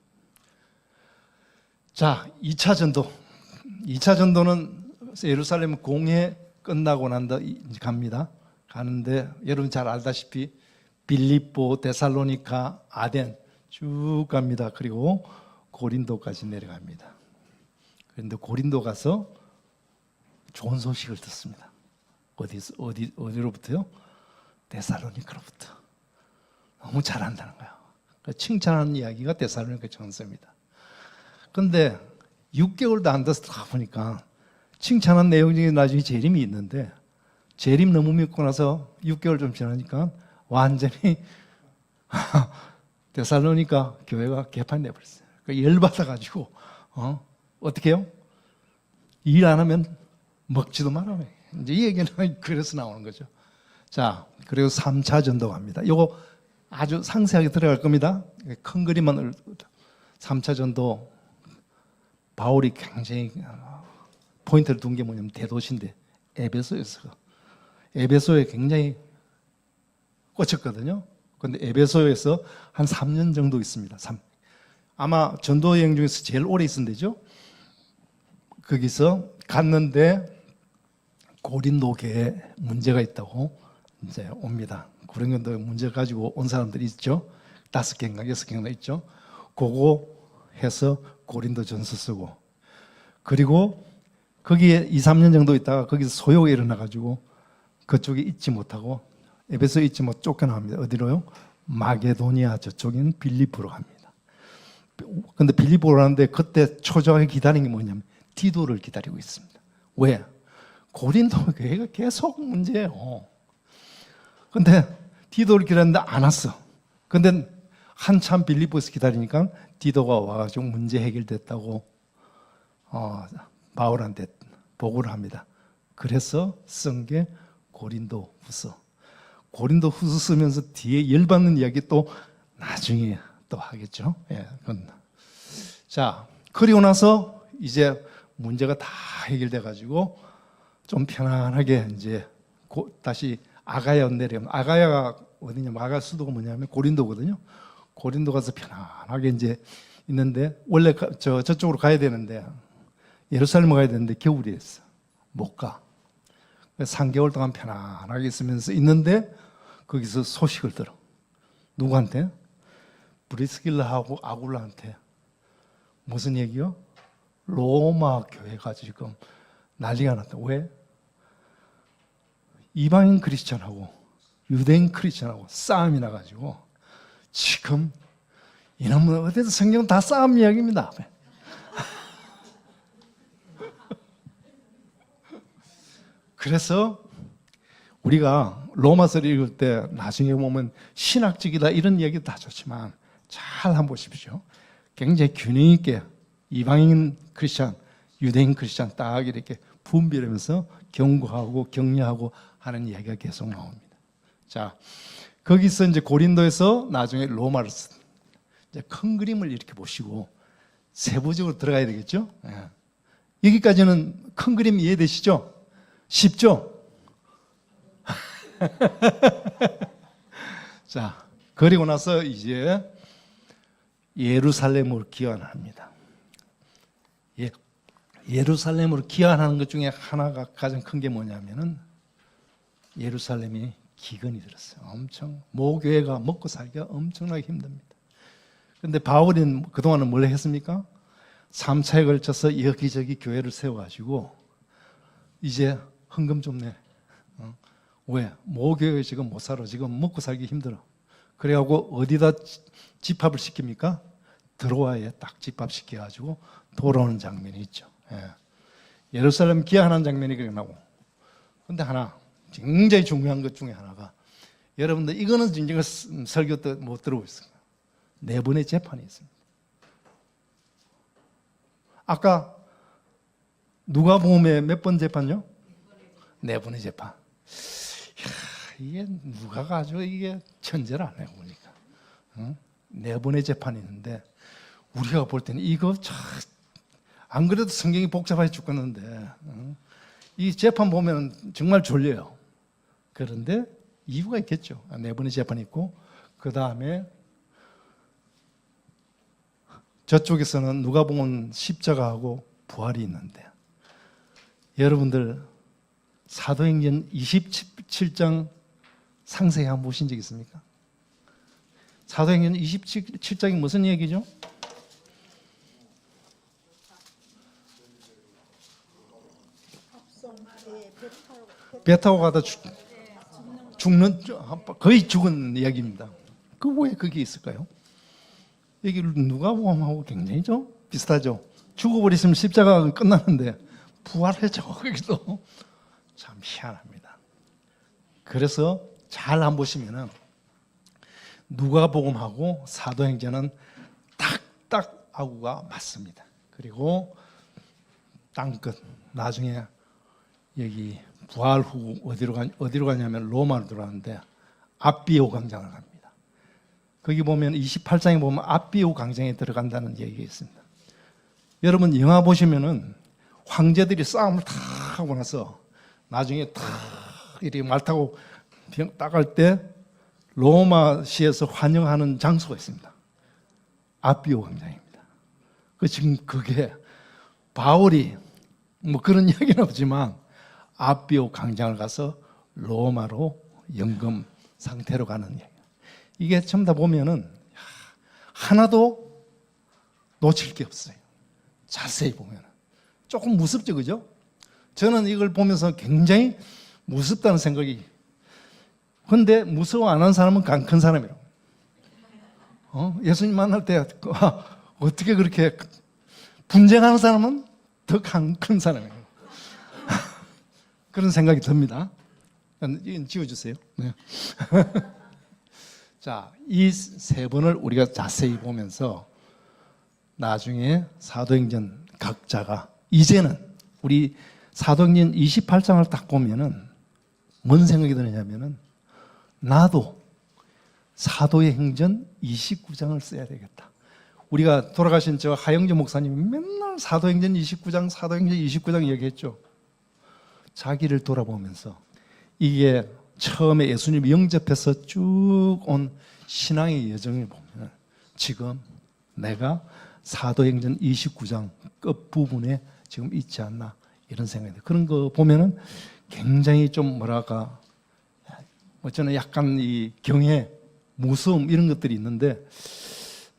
자, 2차 전도. 2차 전도는 예루살렘 공회 끝나고 난다 갑니다. 가는데 여러분 잘 알다시피 빌립보, 데살로니카, 아덴 쭉 갑니다. 그리고 고린도까지 내려갑니다. 그런데 고린도 가서 좋은 소식을 듣습니다. 어디로부터요? 데살로니카로부터. 너무 잘한다는 거예요. 칭찬하는 이야기가 데살로니카 전서입니다. 그런데 6개월도 안 돼서 가보니까 칭찬한 내용 중에 나중에 재림이 있는데 재림 너무 믿고 나서 6개월 좀 지나니까 완전히 데살로니카 교회가 개판돼 버렸어요. 그러니까 열받아가지고 어떻게 해요? 일 안 하면 먹지도 말아요. 이제 이 얘기는 그래서 나오는 거죠. 자, 그리고 3차 전도 갑니다. 이거 아주 상세하게 들어갈 겁니다. 큰 그림만 3차 전도 바울이 굉장히 포인트를 둔 게 뭐냐면 대도시인데 에베소에 굉장히 꽂혔거든요. 그런데 에베소에서 한 3년 정도 있습니다. 아마 전도 여행 중에서 제일 오래 있은 데죠. 거기서 갔는데 고린도교에 문제가 있다고 이제 옵니다. 고린도 문제 가지고 온 사람들이 있죠. 5개인가 6개인가 있죠. 그거 해서 고린도 전서 쓰고 그리고 거기에 2, 3년 정도 있다가 거기서 소요가 일어나가지고 그쪽에 있지 못하고 에베소에 있지 못 쫓겨나갑니다. 어디로요? 마게도니아 저쪽에는 빌립보로 갑니다. 근데 빌립보로 가는데 그때 초조하게 기다린 게 뭐냐면 디도를 기다리고 있습니다. 왜? 고린도 교회가 계속 문제예요. 근데 디도를 기다렸는데 안 왔어. 근데 한참 빌립보에서 기다리니까 디도가 와가지고 문제 해결됐다고 바울한테 보고를 합니다. 그래서 쓴 게 고린도 후서. 고린도 후서 쓰면서 뒤에 열받는 이야기 또 나중에 또 하겠죠. 예, 자, 그리고 나서 이제 문제가 다 해결돼 가지고 좀 편안하게 이제 다시 아가야 내려면 아가야가 어디냐면 아가 수도가 뭐냐면 고린도거든요. 고린도 가서 편안하게 이제 있는데 원래 저쪽으로 가야 되는데 예루살렘 가야 되는데 겨울이었어. 못 가. 3개월 동안 편안하게 있으면서 있는데 거기서 소식을 들어. 누구한테? 브리스길라하고 아굴라한테. 무슨 얘기요? 로마 교회가 지금 난리가 났다. 왜? 이방인 크리스천하고 유대인 크리스천하고 싸움이 나가지고 지금 이놈은 어디서 성경 다 싸움 이야기입니다. 그래서 우리가 로마서를 읽을 때 나중에 보면 신학적이다 이런 얘기도 다 좋지만 잘 한번 보십시오. 굉장히 균형 있게 이방인 크리스천, 유대인 크리스천 딱 이렇게 분별하면서 경고하고 격려하고 하는 이야기가 계속 나옵니다. 자, 거기서 이제 고린도에서 나중에 로마를 쓴 이제 큰 그림을 이렇게 보시고 세부적으로 들어가야 되겠죠? 예. 여기까지는 큰 그림 이해되시죠? 쉽죠? 자, 그리고 나서 이제 예루살렘으로 귀환합니다. 예루살렘으로 귀환하는 것 중에 하나가 가장 큰 게 뭐냐면은 예루살렘이 기근이 들었어요. 엄청 모교회가 먹고 살기가 엄청나게 힘듭니다. 그런데 바울은 그동안은 뭘 했습니까? 3차에 걸쳐서 여기저기 교회를 세워가지고 이제 헌금 좀 내. 왜? 모교회 지금 못 살아. 지금 먹고 살기 힘들어. 그래갖고 어디다 집합을 시킵니까? 들어와야 딱 집합시켜가지고 돌아오는 장면이 있죠. 예. 예루살렘 기하는 장면이 그렇게 나오고. 근데 하나 굉장히 중요한 것 중에 하나가, 여러분들 이거는 진정한 설교 때 못 들어보고 있어요. 네 번의 재판이 있습니다. 아까 누가복음에 몇 번 재판요? 네 번의 재판. 이야, 이게 누가 가지고 이게 천재라네 보니까. 응? 네 번의 재판이 있는데 우리가 볼 때는 이거 안 그래도 성경이 복잡해 죽겠는데, 응? 이 재판 보면 정말 졸려요. 그런데 이유가 있겠죠. 네 번의 재판이 있고, 그 다음에 저쪽에서는 누가복음 십자가하고 부활이 있는데, 여러분들 사도행전 27장 상세히 한번 보신 적 있습니까? 사도행전 27장이 무슨 얘기죠? 배 타고 가다 죽는, 거의 죽은 이야기입니다. 그 왜 그게 있을까요? 여기 누가복음하고 굉장히 좀 비슷하죠. 죽어버렸으면 십자가가 끝나는데 부활했죠. 거기도 참 희한합니다. 그래서 잘 안 보시면은 누가복음하고 사도행전은 딱딱 아구가 맞습니다. 그리고 땅끝 나중에 여기 부활 후 어디로 가냐면 로마로 들어가는데 아비오 광장을 갑니다. 거기 보면 28장에 보면 아비오 광장에 들어간다는 얘기가 있습니다. 여러분 영화 보시면은 황제들이 싸움을 다 하고 나서 나중에 다 이렇게 말 타고 따갈 때 로마시에서 환영하는 장소가 있습니다. 아비오 광장입니다. 지금 그게 바울이 뭐 그런 이야기는 없지만 아비오 광장을 가서 로마로 연금 상태로 가는 이야기. 이게 전부 다 보면은 하나도 놓칠 게 없어요. 자세히 보면 조금 무섭죠, 그죠? 저는 이걸 보면서 굉장히 무섭다는 생각이. 근데 무서워 안 하는 사람은 강 큰 사람이라고. 예수님 만날 때 어떻게 그렇게 분쟁하는 사람은 더 강 큰 사람이에요. 그런 생각이 듭니다. 이건 지워주세요. 네. 자, 이 세 번을 우리가 자세히 보면서 나중에 사도행전 각자가 이제는 우리 사도행전 28장을 딱 보면은 뭔 생각이 드느냐면은 나도 사도의 행전 29장을 써야 되겠다. 우리가 돌아가신 저 하영재 목사님이 맨날 사도행전 29장, 사도행전 29장 얘기했죠. 자기를 돌아보면서 이게 처음에 예수님 영접해서 쭉 온 신앙의 여정을 보면 지금 내가 사도행전 29장 끝부분에 지금 있지 않나 이런 생각이 들어요. 그런 거 보면은 굉장히 좀 뭐랄까 저는 약간 이 경외, 무서움 이런 것들이 있는데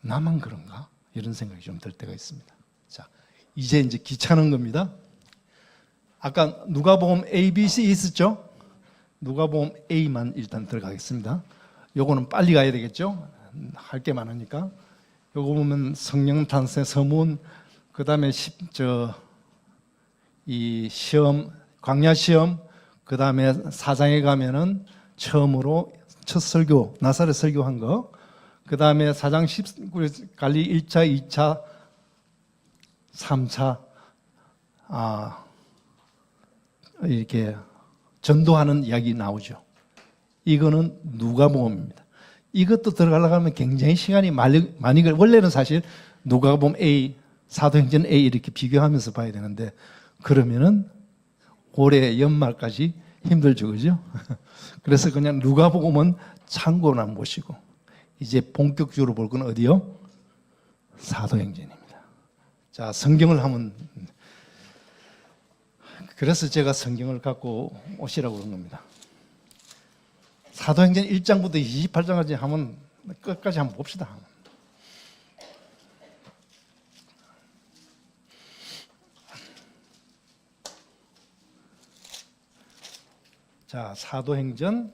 나만 그런가? 이런 생각이 좀 들 때가 있습니다. 자, 이제 귀찮은 겁니다. 아까 누가복음 A, B, C 있었죠? 누가복음 A만 일단 들어가겠습니다. 요거는 빨리 가야 되겠죠? 할 게 많으니까. 요거 보면 성령 탄생 서문, 그 다음에 이 시험, 광야 시험, 그 다음에 4장에 가면은 처음으로 첫 설교, 나사렛 설교한 거, 그 다음에 4장 19절 갈릴리 1차, 2차, 3차, 이렇게 전도하는 이야기 나오죠. 이거는 누가복음입니다. 이것도 들어가려고 하면 굉장히 시간이 많이 원래는 사실 누가복음 A, 사도행전 A 이렇게 비교하면서 봐야 되는데 그러면은 올해 연말까지 힘들죠, 그죠? 그래서 그냥 누가복음은 참고만 보시고 이제 본격적으로 볼 건 어디요? 사도행전입니다. 자, 성경을 하면 그래서 제가 성경을 갖고 오시라고 그런 겁니다. 사도행전 1장부터 28장까지 하면 끝까지 한번 봅시다. 자, 사도행전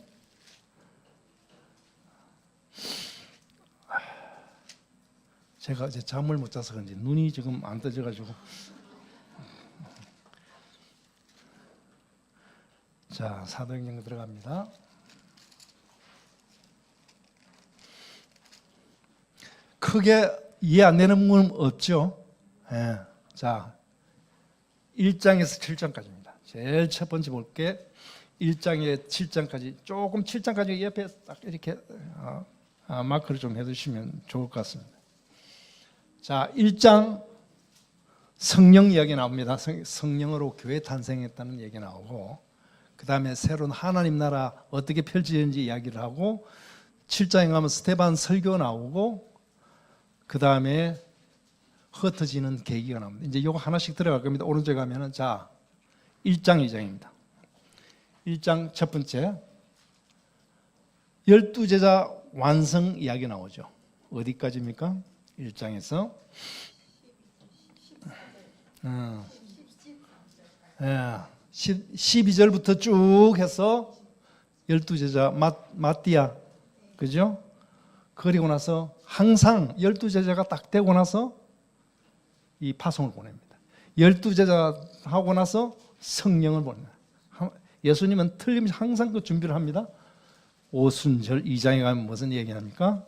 제가 이제 잠을 못 자서 그런지 눈이 지금 안 떠져가지고 자, 사도행전 들어갑니다. 크게 이해 안 되는 부분 없죠? 예. 자, 1장에서 7장까지입니다. 제일 첫 번째 볼게 1장에 7장까지 조금 7장까지 옆에 딱 이렇게 마크를 좀 해두시면 좋을 것 같습니다. 자, 1장 성령 이야기 나옵니다. 성령으로 교회 탄생했다는 얘기 나오고 그 다음에 새로운 하나님 나라 어떻게 펼쳐지는지 이야기를 하고 7장에 가면 스데반 설교 나오고 그 다음에 흩어지는 계기가 나옵니다. 이제 이거 하나씩 들어갈 겁니다. 오른쪽에 가면은 자 1장 2장입니다. 1장 첫 번째 12제자 완성 이야기 나오죠. 어디까지입니까? 1장에서 12절부터 쭉 해서 12제자 마띠아 그죠? 그리고 나서 항상 12제자가 딱 되고 나서 이 파송을 보냅니다. 12제자 하고 나서 성령을 보냅니다. 예수님은 틀림없이 항상 그 준비를 합니다. 오순절 2장에 가면 무슨 얘기 합니까?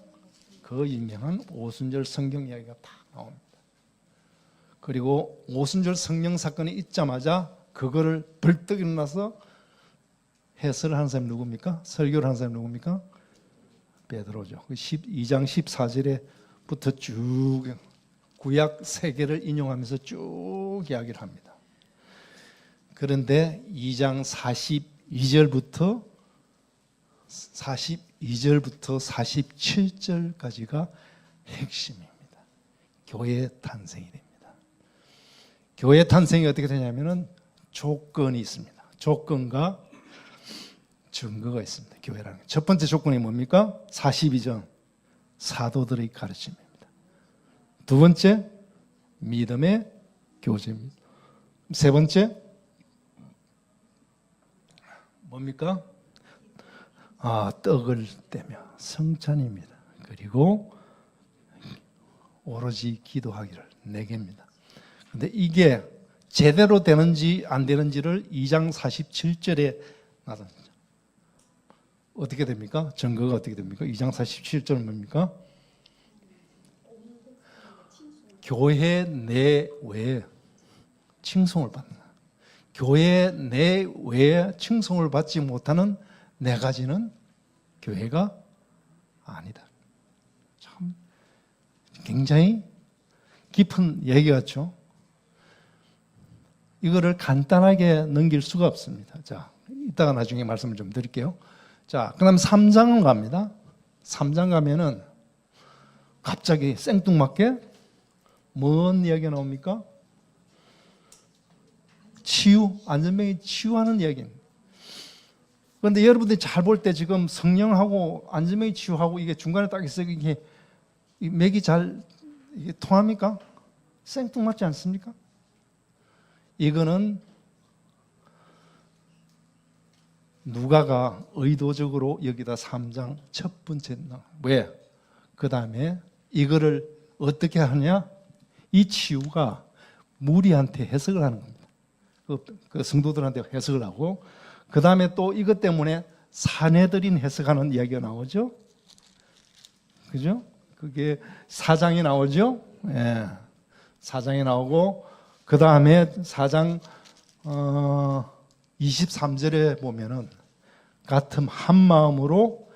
그 유명한 오순절 성경 이야기가 다 나옵니다. 그리고 오순절 성령 사건이 있자마자 그거를 벌떡 일어나서 해설을 하는 사람이 누굽니까? 설교를 하는 사람이 누굽니까? 베드로죠. 2장 14절에부터 쭉 구약 세계를 인용하면서 쭉 이야기를 합니다. 그런데 2장 42절부터 47절까지가 핵심입니다. 교회 탄생이 됩니다. 교회 탄생이 어떻게 되냐면은 조건이 있습니다. 조건과 증거가 있습니다. 교회라는 게. 첫 번째 조건이 뭡니까? 42전 사도들의 가르침입니다. 두 번째 믿음의 교제입니다. 세 번째 뭡니까? 떡을 떼며 성찬입니다. 그리고 오로지 기도하기를 4개입니다. 근데 이게 제대로 되는지 안 되는지를 2장 47절에 나타납니다. 어떻게 됩니까? 증거가 어떻게 됩니까? 2장 47절은 뭡니까? 교회 내외에 칭송을 받는 거예요. 교회 내외에 칭송을 받지 못하는 4가지는 교회가 아니다. 참 굉장히 깊은 얘기 같죠? 이거를 간단하게 넘길 수가 없습니다. 자, 이따가 나중에 말씀을 좀 드릴게요. 자, 그 다음 3장을 갑니다. 3장 가면은 갑자기 생뚱맞게 뭔 이야기가 나옵니까? 치유, 안전병이 치유하는 이야기입니다. 그런데 여러분들이 잘 볼 때 지금 성령하고 안전병이 치유하고 이게 중간에 딱 있어요. 이게 맥이 잘 이게 통합니까? 생뚱맞지 않습니까? 이거는 누가가 의도적으로 여기다 3장 첫 번째 왜? 그 다음에 이거를 어떻게 하냐? 이 치유가 무리한테 해석을 하는 겁니다. 그 성도들한테 해석을 하고 그 다음에 또 이것 때문에 사내들인 해석하는 이야기가 나오죠. 그죠? 그게 4장이 나오죠. 예. 4장이 나오고 그 다음에 4장 23절에 보면은 같은 한 마음으로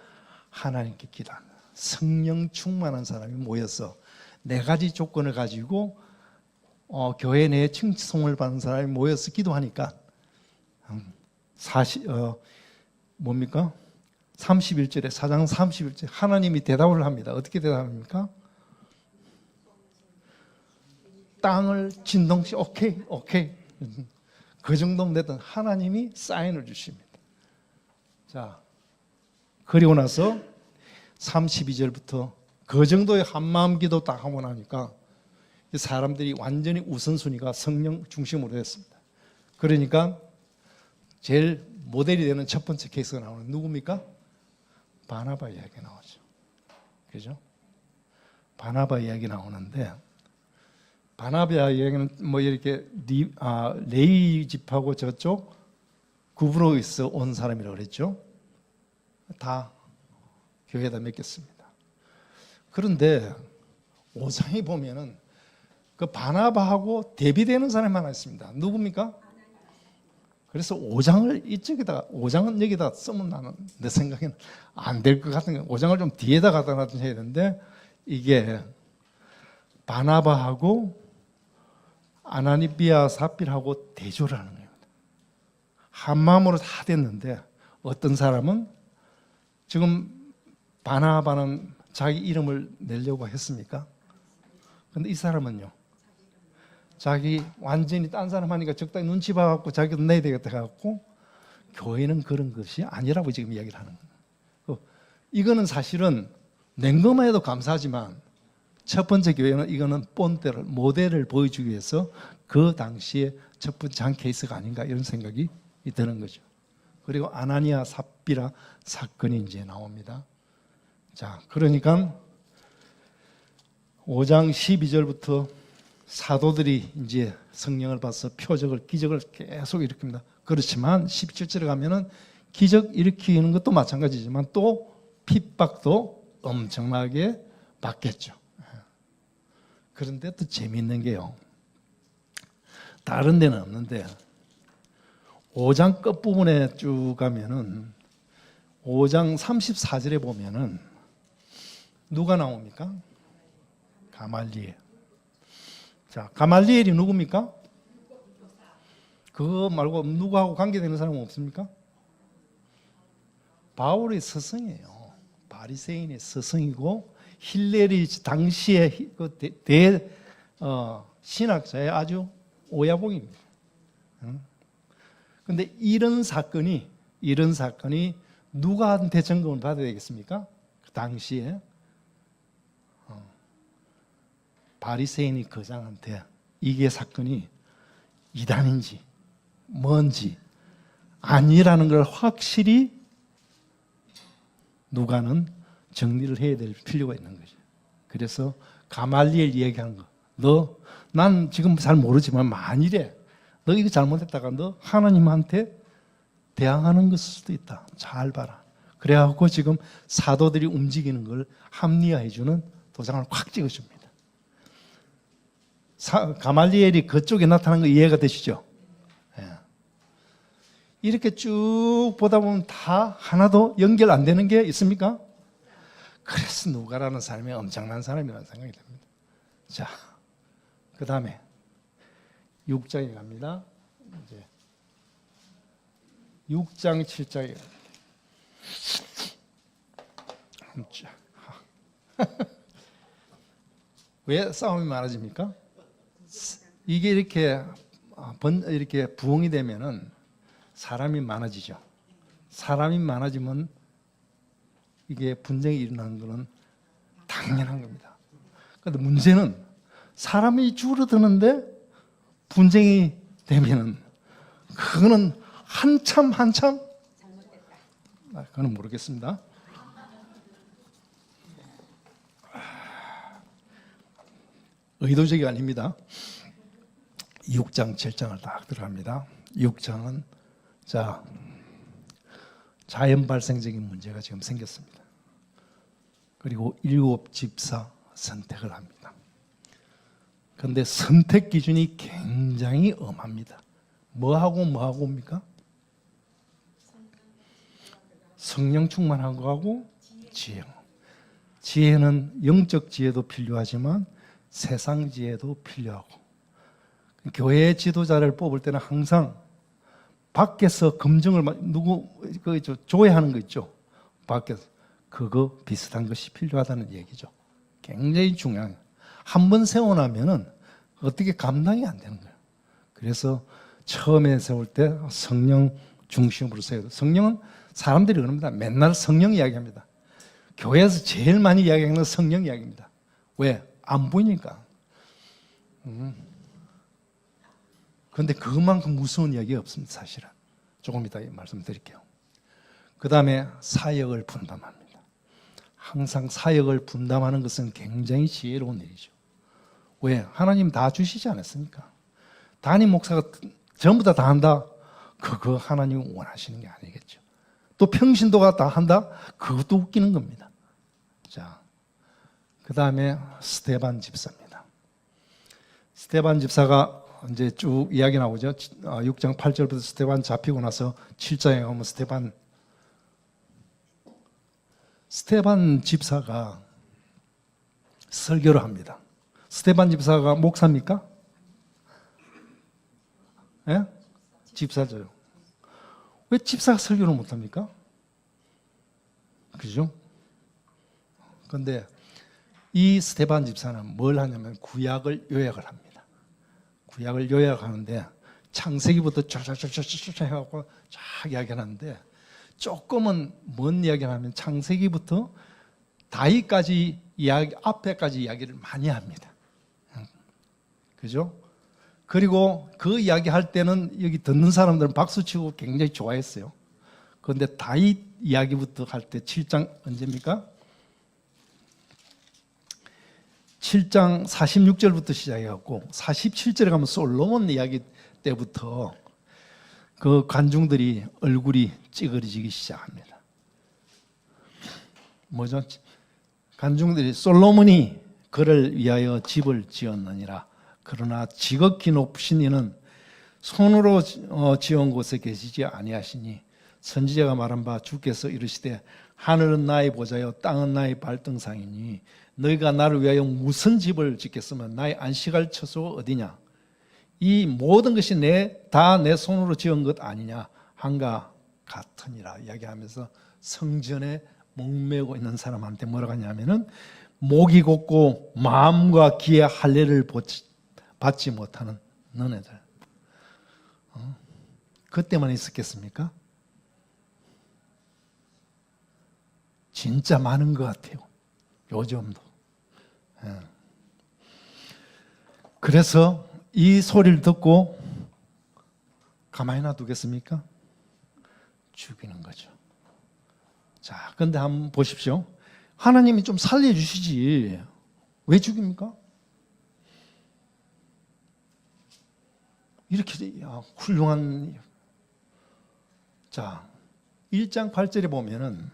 하나님께 기도하는 성령 충만한 사람이 모여서 4가지 조건을 가지고 교회 내에 칭송을 받는 사람이 모여서 기도하니까 뭡니까? 31절에 4장 31절 하나님이 대답을 합니다. 어떻게 대답합니까? 땅을 진동시 오케이 그 정도면 됐던 하나님이 사인을 주십니다. 자, 그리고 나서 32절부터 그 정도의 한마음 기도 딱 하고 나니까 사람들이 완전히 우선순위가 성령 중심으로 됐습니다. 그러니까 제일 모델이 되는 첫 번째 케이스가 나오는 누굽니까? 바나바 이야기 나오죠. 그죠? 바나바 이야기 나오는데 바나바 이야기는 뭐 이렇게 레위 집하고 저쪽 구브로에서 온 사람이라고 그랬죠. 다 교회에다 맡겼습니다. 그런데 5장에 보면은 그 바나바하고 대비되는 사람이 하나 있습니다. 누굽니까? 그래서 5장은 여기다 쓰면 나는 내 생각에는 안 될 것 같은 거. 5장을 좀 뒤에다 갖다 놔야 되는데 이게 바나바하고 아나니비아 삽빌하고 대조를 하는 겁니다. 한 마음으로 다 됐는데 어떤 사람은 지금 바나바는 자기 이름을 내려고 했습니까? 근데 이 사람은요, 자기 완전히 딴 사람 하니까 적당히 눈치 봐갖고 자기도 내야 되겠다 해갖고 교회는 그런 것이 아니라고 지금 이야기를 하는 거예요. 이거는 사실은 낸 것만 해도 감사하지만 첫 번째 교회는 이거는 본때를 모델을 보여주기 위해서 그 당시에 첫 번째 한 케이스가 아닌가 이런 생각이 드는 거죠. 그리고 아나니아 삽비라 사건이 이제 나옵니다. 자, 그러니까 5장 12절부터 사도들이 이제 성령을 받아서 표적을 기적을 계속 일으킵니다. 그렇지만 17절에 가면은 기적 일으키는 것도 마찬가지지만 또 핍박도 엄청나게 받겠죠. 그런데 또 재미있는 게요, 다른 데는 없는데 5장 끝부분에 쭉 가면은 5장 34절에 보면은 누가 나옵니까? 가말리엘. 자, 가말리엘이 누굽니까? 그거 말고 누구하고 관계되는 사람은 없습니까? 바울의 스승이에요. 바리새인의 스승이고 힐레리 당시의 신학자의 아주 오야봉입니다. 그런데 이런 사건이 누구한테 점검을 받아야 되겠습니까? 그 당시에 바리새인이 거장한테 이게 사건이 이단인지 뭔지 아니라는 걸 확실히 누가는 정리를 해야 될 필요가 있는 거죠. 그래서 가말리엘 이야기하는 거, 난 지금 잘 모르지만 만일에 너 이거 잘못했다가 너 하나님한테 대항하는 것일 수도 있다. 잘 봐라. 그래갖고 지금 사도들이 움직이는 걸 합리화해주는 도장을 확 찍어줍니다. 가말리엘이 그쪽에 나타난 거 이해가 되시죠? 예. 이렇게 쭉 보다 보면 다 하나도 연결 안 되는 게 있습니까? 그래서 누가라는 사람이 엄청난 사람이라는 생각이 듭니다. 자, 그 다음에 6장에 갑니다. 이제 6장, 7장에 왜 싸움이 많아집니까? 이게 이렇게 부흥이 되면은 사람이 많아지죠. 사람이 많아지면 이게 분쟁이 일어나는 것은 당연한 겁니다. 그런데 문제는 사람이 줄어드는데 분쟁이 되면은 그거는 한참 그거는 모르겠습니다. 의도적이 아닙니다. 6장, 7장을 딱 들어갑니다. 6장은 자연 발생적인 문제가 지금 생겼습니다. 그리고 7 집사 선택을 합니다. 그런데 선택 기준이 굉장히 엄합니다. 뭐하고입니까? 성령 충만한 거하고 지혜. 지혜는 영적 지혜도 필요하지만 세상 지혜도 필요하고, 교회 지도자를 뽑을 때는 항상 밖에서 검증을 조회하는 거 있죠. 밖에서 그거 비슷한 것이 필요하다는 얘기죠. 굉장히 중요해요. 한 번 세워나면은 어떻게 감당이 안 되는 거예요. 그래서 처음에 세울 때 성령 중심으로 세워요. 성령은 사람들이 그럽니다. 맨날 성령 이야기합니다. 교회에서 제일 많이 이야기하는 건 성령 이야기입니다. 왜? 안 보이니까. 그런데 그것만큼 무서운 이야기가 없습니다. 사실은 조금 이따 말씀드릴게요. 그 다음에 사역을 분담합니다. 항상 사역을 분담하는 것은 굉장히 지혜로운 일이죠. 왜? 하나님 다 주시지 않았습니까? 담임 목사가 전부 다 한다? 그거 하나님이 원하시는 게 아니겠죠. 또 평신도가 다 한다? 그것도 웃기는 겁니다. 자, 그 다음에 스데반 집사입니다. 스데반 집사가 이제 쭉 이야기 나오죠. 6장 8절부터 스데반 잡히고 나서 7장에 가면 스데반 집사가 설교를 합니다. 스데반 집사가 목사입니까? 예? 집사죠. 왜 집사가 설교를 못합니까? 그죠? 그런데 이 스데반 집사는 뭘 하냐면 구약을 요약을 합니다. 구약을 요약하는데 창세기부터 쫙쫙쫙쫙 해갖고 쫙 이야기하는데 조금은 뭔 이야기를 하면 창세기부터 다윗까지 이야기, 앞에까지 이야기를 많이 합니다. 그죠? 그리고 그 이야기 할 때는 여기 듣는 사람들은 박수치고 굉장히 좋아했어요. 그런데 다윗 이야기부터 할 때 7장 언제입니까? 7장 46절부터 시작해갖고 47절에 가면 솔로몬 이야기 때부터 그 관중들이 얼굴이 찌그러지기 시작합니다. 뭐죠? 관중들이 솔로몬이 그를 위하여 집을 지었느니라. 그러나 지극히 높으신 이는 손으로 지은 곳에 계시지 아니하시니 선지자가 말한 바 주께서 이르시되 하늘은 나의 보좌요 땅은 나의 발등상이니 너희가 나를 위하여 무슨 집을 짓겠으면 나의 안식할 처소가 어디냐? 이 모든 것이 다 내 손으로 지은 것 아니냐? 한가 같으니라 이야기하면서 성전에 목매고 있는 사람한테 뭐라고 하냐면은 목이 곧고 마음과 귀의 할례를 받지 못하는 너네들. 그때만 있었겠습니까? 진짜 많은 것 같아요. 요즘도. 그래서 이 소리를 듣고 가만히 놔두겠습니까? 죽이는 거죠. 자, 그런데 한번 보십시오. 하나님이 좀 살려주시지. 왜 죽입니까? 이렇게 훌륭한. 자, 1장 8절에 보면은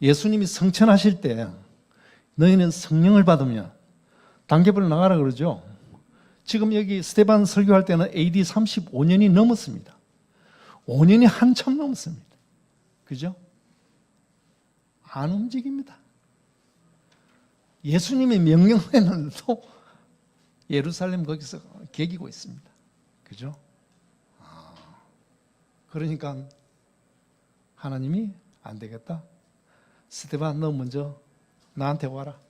예수님이 성천하실 때 너희는 성령을 받으면 단계별로 나가라 그러죠. 지금 여기 스데반 설교할 때는 AD 35년이 넘었습니다. 5년이 한참 넘었습니다. 그죠? 안 움직입니다. 예수님의 명령에는도 예루살렘 거기서 개기고 있습니다. 그죠? 그러니까 하나님이 안 되겠다. 스데반 너 먼저 나한테 와라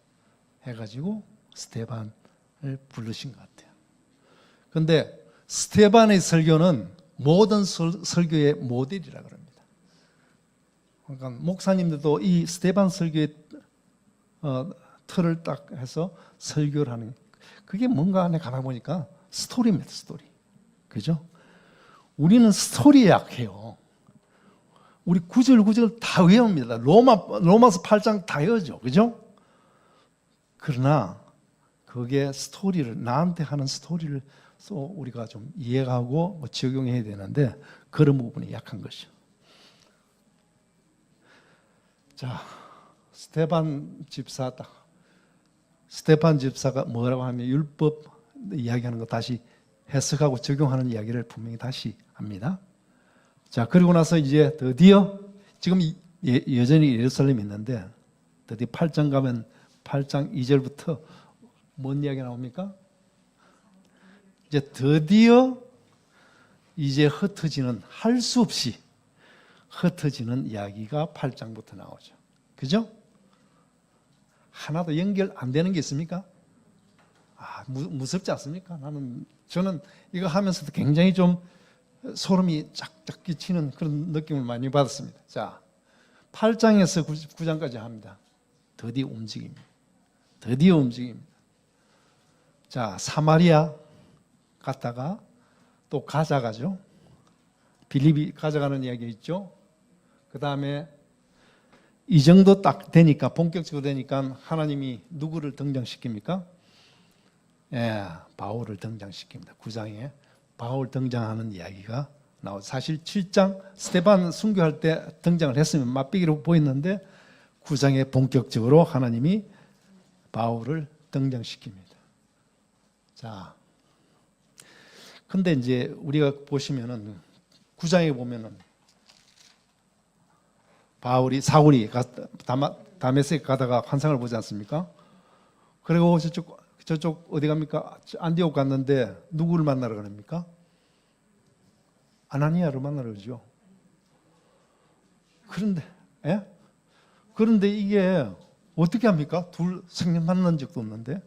해가지고 스데반을 부르신 것 같아요. 그런데 스데반의 설교는 모든 설교의 모델이라 그럽니다. 그러니까 목사님들도 이 스데반 설교의 틀을 딱 해서 설교를 하는, 그게 뭔가 안에 가만히 보니까 스토리입니다. 스토리. 그죠? 우리는 스토리에 약해요. 우리 구절 다 외웁니다. 로마서 8장 다 외우죠. 그죠? 그러나 그게 스토리를, 나한테 하는 스토리를 우리가 좀 이해하고 적용해야 되는데 그런 부분이 약한 것이죠. 자, 스데반 집사가 뭐라고 하면 율법 이야기하는 거 다시 해석하고 적용하는 이야기를 분명히 다시 합니다. 자, 그리고 나서 이제 드디어 지금 여전히 예루살렘이 있는데 드디어 8장 가면 8장 2절부터 뭔 이야기 나옵니까? 이제 드디어 이제 흩어지는, 할 수 없이 흩어지는 이야기가 8장부터 나오죠. 그죠? 하나도 연결 안 되는 게 있습니까? 무섭지 않습니까? 저는 이거 하면서도 굉장히 좀 소름이 쫙쫙 끼치는 그런 느낌을 많이 받았습니다. 자, 8장에서 9장까지 합니다. 드디어 움직입니다. 드디어 움직입니다. 자, 사마리아 갔다가 또 가자 가죠. 빌립이 가져가는 이야기 있죠. 그 다음에 이 정도 딱 되니까, 본격적으로 되니까 하나님이 누구를 등장시킵니까? 예, 바울을 등장시킵니다. 9장에 바울 등장하는 이야기가 나오죠. 사실 7장 스데반 순교할 때 등장을 했으면 맛배기로 보였는데 9장에 본격적으로 하나님이 바울을 등장시킵니다. 자, 근데 이제 우리가 보시면은 9장에 보면은 사울이 다메섹 가다가 환상을 보지 않습니까? 그리고 저쪽 어디 갑니까? 안디옥 갔는데 누구를 만나러 갑니까? 아나니아를 만나러 가죠. 그런데 이게 어떻게 합니까? 둘 생전 만난 적도 없는데.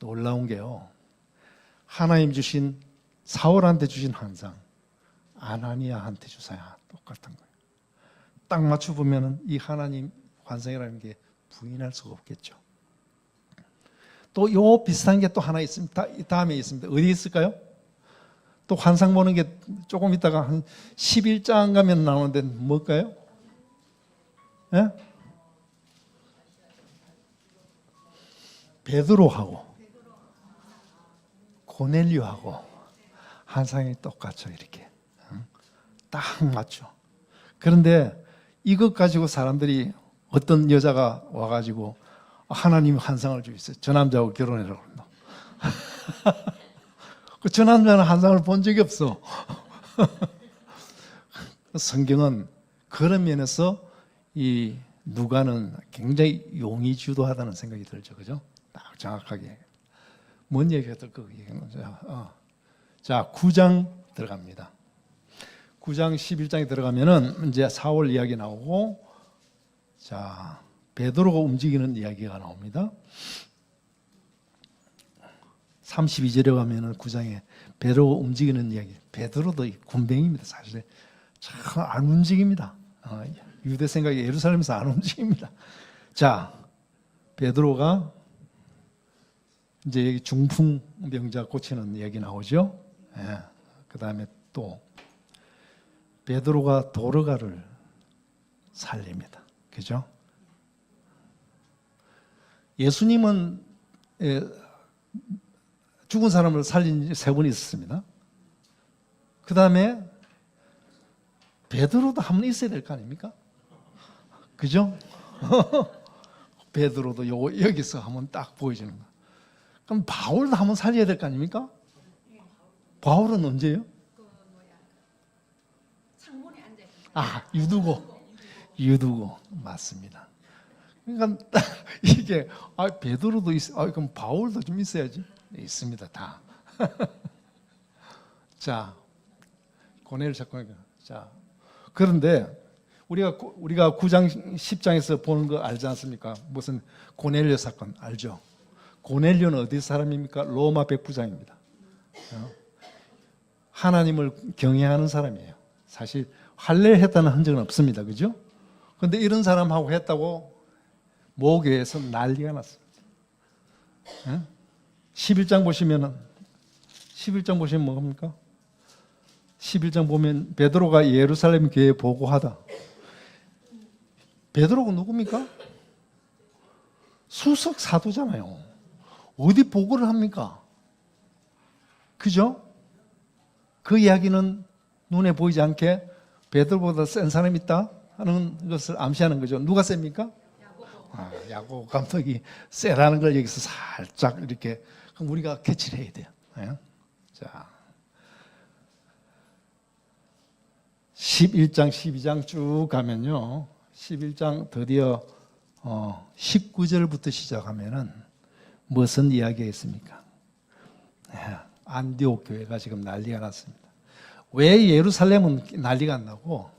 놀라운 게요. 하나님 주신 사울한테 주신 환상, 아나니아한테 주사야 똑같은 거예요. 딱 맞춰 보면은 이 하나님 환상이라는 게 부인할 수가 없겠죠. 또 요 비슷한 게 또 하나 있습니다. 다음에 있습니다. 어디 있을까요? 또 환상 보는 게 조금 있다가 한 11장 가면 나오는데 뭘까요? 예? 베드로하고 고넬료하고 환상이 똑같죠. 이렇게 딱 맞죠. 그런데 이것 가지고 사람들이 어떤 여자가 와가지고 하나님 환상을 주셨어요. 저 남자하고 결혼해라고 그런다. 저 남자는 환상을 본 적이 없어. 성경은 그런 면에서 이 누가는 굉장히 용이 주도하다는 생각이 들죠. 그죠? 딱 정확하게. 뭔 얘기가 들까? 자, 9장 들어갑니다. 9장 11장에 들어가면은 이제 사울 이야기 나오고, 자, 베드로가 움직이는 이야기가 나옵니다. 32절에 가면은 9장에 베드로가 움직이는 이야기. 베드로도 군뱅입니다. 사실 참 안 움직입니다. 유대 생각이 예루살렘에서 안 움직입니다. 자, 베드로가 이제 여기 중풍병자 고치는 이야기 나오죠. 예. 그 다음에 또 베드로가 도르가를 살립니다. 그죠? 예수님은 죽은 사람을 살린 지 3번 있었습니다. 그 다음에 베드로도 한 번 있어야 될 거 아닙니까? 그죠? 베드로도 여기서 한번 딱 보여주는 거. 그럼 바울도 한번 살려야 될 거 아닙니까? 바울은 언제요? 유두고 맞습니다. 그러니까 이게 베드로도 그럼 바울도 좀 있어야지. 네, 있습니다, 다. 자, 고넬 사건. 자, 그런데 우리가 9장 10장에서 보는 거 알지 않습니까? 무슨 고넬료 사건 알죠? 고넬료는 어디 사람입니까? 로마 백부장입니다. 하나님을 경외하는 사람이에요. 사실 할례를 했다는 흔적은 없습니다. 그죠? 그런데 이런 사람하고 했다고 모교에서 난리가 났습니다. 11장 보시면 뭡니까? 11장 보면 베드로가 예루살렘 교회에 보고하다. 베드로가 누굽니까? 수석 사도잖아요. 어디 보고를 합니까? 그죠? 그 이야기는 눈에 보이지 않게 베드로보다 센 사람이 있다 하는 것을 암시하는 거죠. 누가 셉니까? 야고 감독이 세라는 걸 여기서 살짝 이렇게, 그럼 우리가 캐치를 해야 돼요. 네? 자, 11장, 12장 쭉 가면요. 11장 드디어 19절부터 시작하면은 무슨 이야기가 있습니까? 안디옥 교회가 지금 난리가 났습니다. 왜 예루살렘은 난리가 안 나고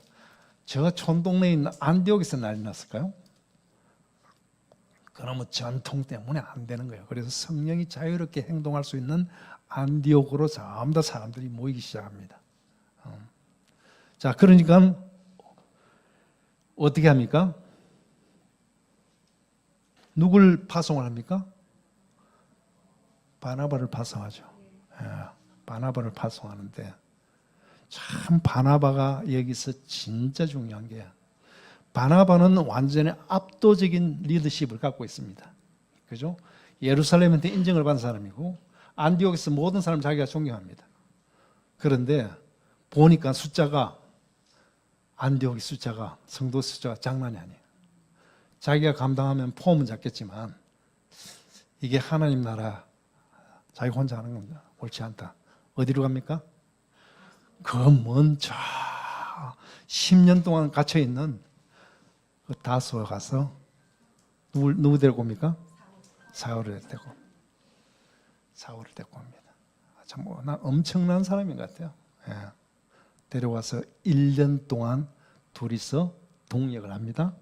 저 촌동네에 있는 안디옥에서 난리 났을까요? 그러면 전통 때문에 안 되는 거예요. 그래서 성령이 자유롭게 행동할 수 있는 안디옥으로 전부 다 사람들이 모이기 시작합니다. 자, 그러니까 어떻게 합니까? 누굴 파송을 합니까? 바나바를 파송하죠. 바나바를 파송하는데, 참 바나바가 여기서 진짜 중요한 게, 바나바는 완전히 압도적인 리더십을 갖고 있습니다. 그죠? 예루살렘한테 인정을 받은 사람이고 안디옥에서 모든 사람 자기가 존경합니다. 그런데 보니까 안디옥의 숫자가, 성도 숫자가 장난이 아니에요. 자기가 감당하면 폼은 잡겠지만 이게 하나님 나라 자기 혼자 하는 겁니다. 옳지 않다. 어디로 갑니까? 그 먼 저 10년 동안 갇혀있는 그 다소에 가서 누구 데리고 옵니까? 사울을 데리고 옵니다. 참 엄청난 사람인 것 같아요. 예. 데려와서 1년 동안 둘이서 동역을 합니다.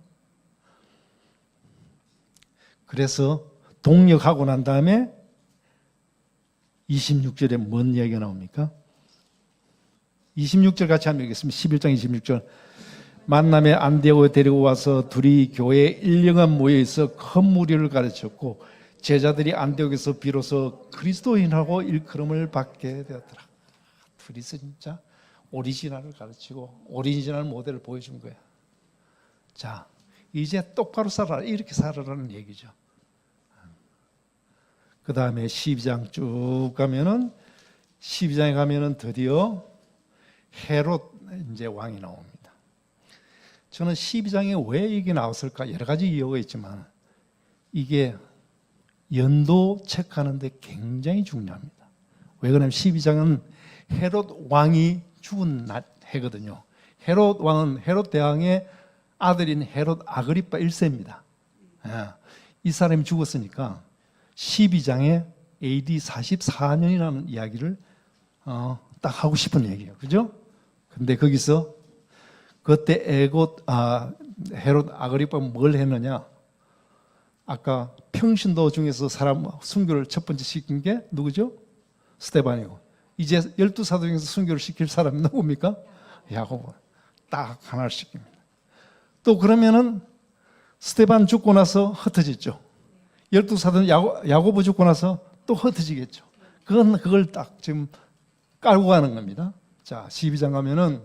그래서 동역하고 난 다음에 26절에 뭔 이야기가 나옵니까? 26절 같이 한번 읽겠습니다. 11장 26절. 만남에 안디옥에 데리고 와서 둘이 교회에 1년간 모여 있어 큰 무리를 가르쳤고 제자들이 안디옥에서 비로소 그리스도인하고 일컬음을 받게 되었더라. 둘이서 진짜 오리지널을 가르치고 오리지널 모델을 보여준 거야. 자, 이제 똑바로 살아라, 이렇게 살아라는 얘기죠. 그 다음에 12장 쭉 가면은 12장에 가면은 드디어 헤롯 이제 왕이 나옵니다. 저는 12장에 왜 이게 나왔을까 여러 가지 이유가 있지만 이게 연도 체크하는데 굉장히 중요합니다. 왜 그러냐면 12장은 헤롯 왕이 죽은 해거든요. 헤롯 왕은 헤롯 대왕의 아들인 헤롯 아그리파 1세입니다. 이 사람이 죽었으니까 12장에 AD 44년이라는 이야기를 딱 하고 싶은 얘기예요. 그죠? 근데 거기서 그때 헤롯 아그리파가 뭘 했느냐? 아까 평신도 중에서 사람 순교를 첫 번째 시킨 게 누구죠? 스데반이고, 이제 12사도 중에서 순교를 시킬 사람이 누굽니까? 야고보. 딱 하나를 시킵니다. 또 그러면은 스데반 죽고 나서 흩어졌죠. 12사도는 야고보 죽고 나서 또 흩어지겠죠. 그걸 딱 지금 깔고 가는 겁니다. 자, 12장 가면은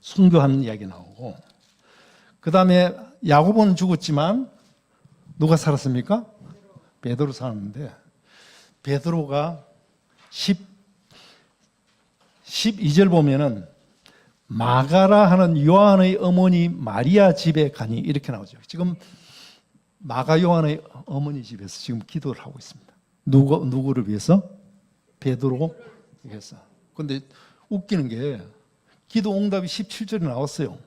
순교하는 이야기 나오고, 그 다음에 야고보는 죽었지만 누가 살았습니까? 베드로 살았는데, 베드로가 12절 보면은 마가라 하는 요한의 어머니 마리아 집에 가니 이렇게 나오죠. 지금 마가 요한의 어머니 집에서 지금 기도를 하고 있습니다. 누구를 위해서? 베드로 위해서. 근데 웃기는 게 기도 응답이 17절에 나왔어요.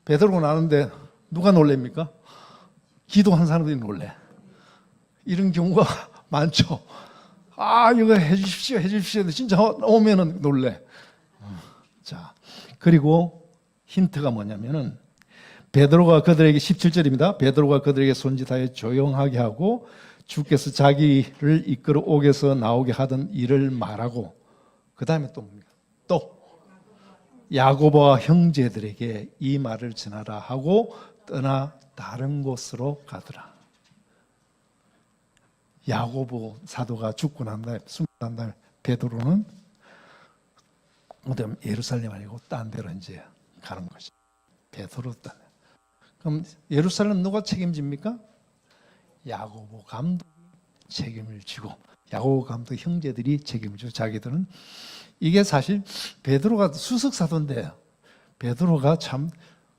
베드로가 나왔는데 누가 놀랍니까? 기도한 사람들이 놀래. 이런 경우가 많죠. 이거 해주십시오. 진짜 오면은 놀래. 자, 그리고 힌트가 뭐냐면은 베드로가 그들에게 17절입니다. 베드로가 그들에게 손짓하여 조용하게 하고 주께서 자기를 이끌어 옥에서 나오게 하던 일을 말하고, 그 다음에 또 뭡니까? 또 야고보와 형제들에게 이 말을 전하라 하고 떠나 다른 곳으로 가더라. 야고보 사도가 죽고 난 다음에, 숨난 다음에 베드로는 예루살렘 아니고 딴 데로 이제 가는 거죠. 베드로 딴 데. 그럼 예루살렘 누가 책임집니까? 야고보 감독이 책임을 지고, 야고보 감독 형제들이 책임을 지고, 자기들은, 이게 사실 베드로가 수석 사도인데 베드로가 참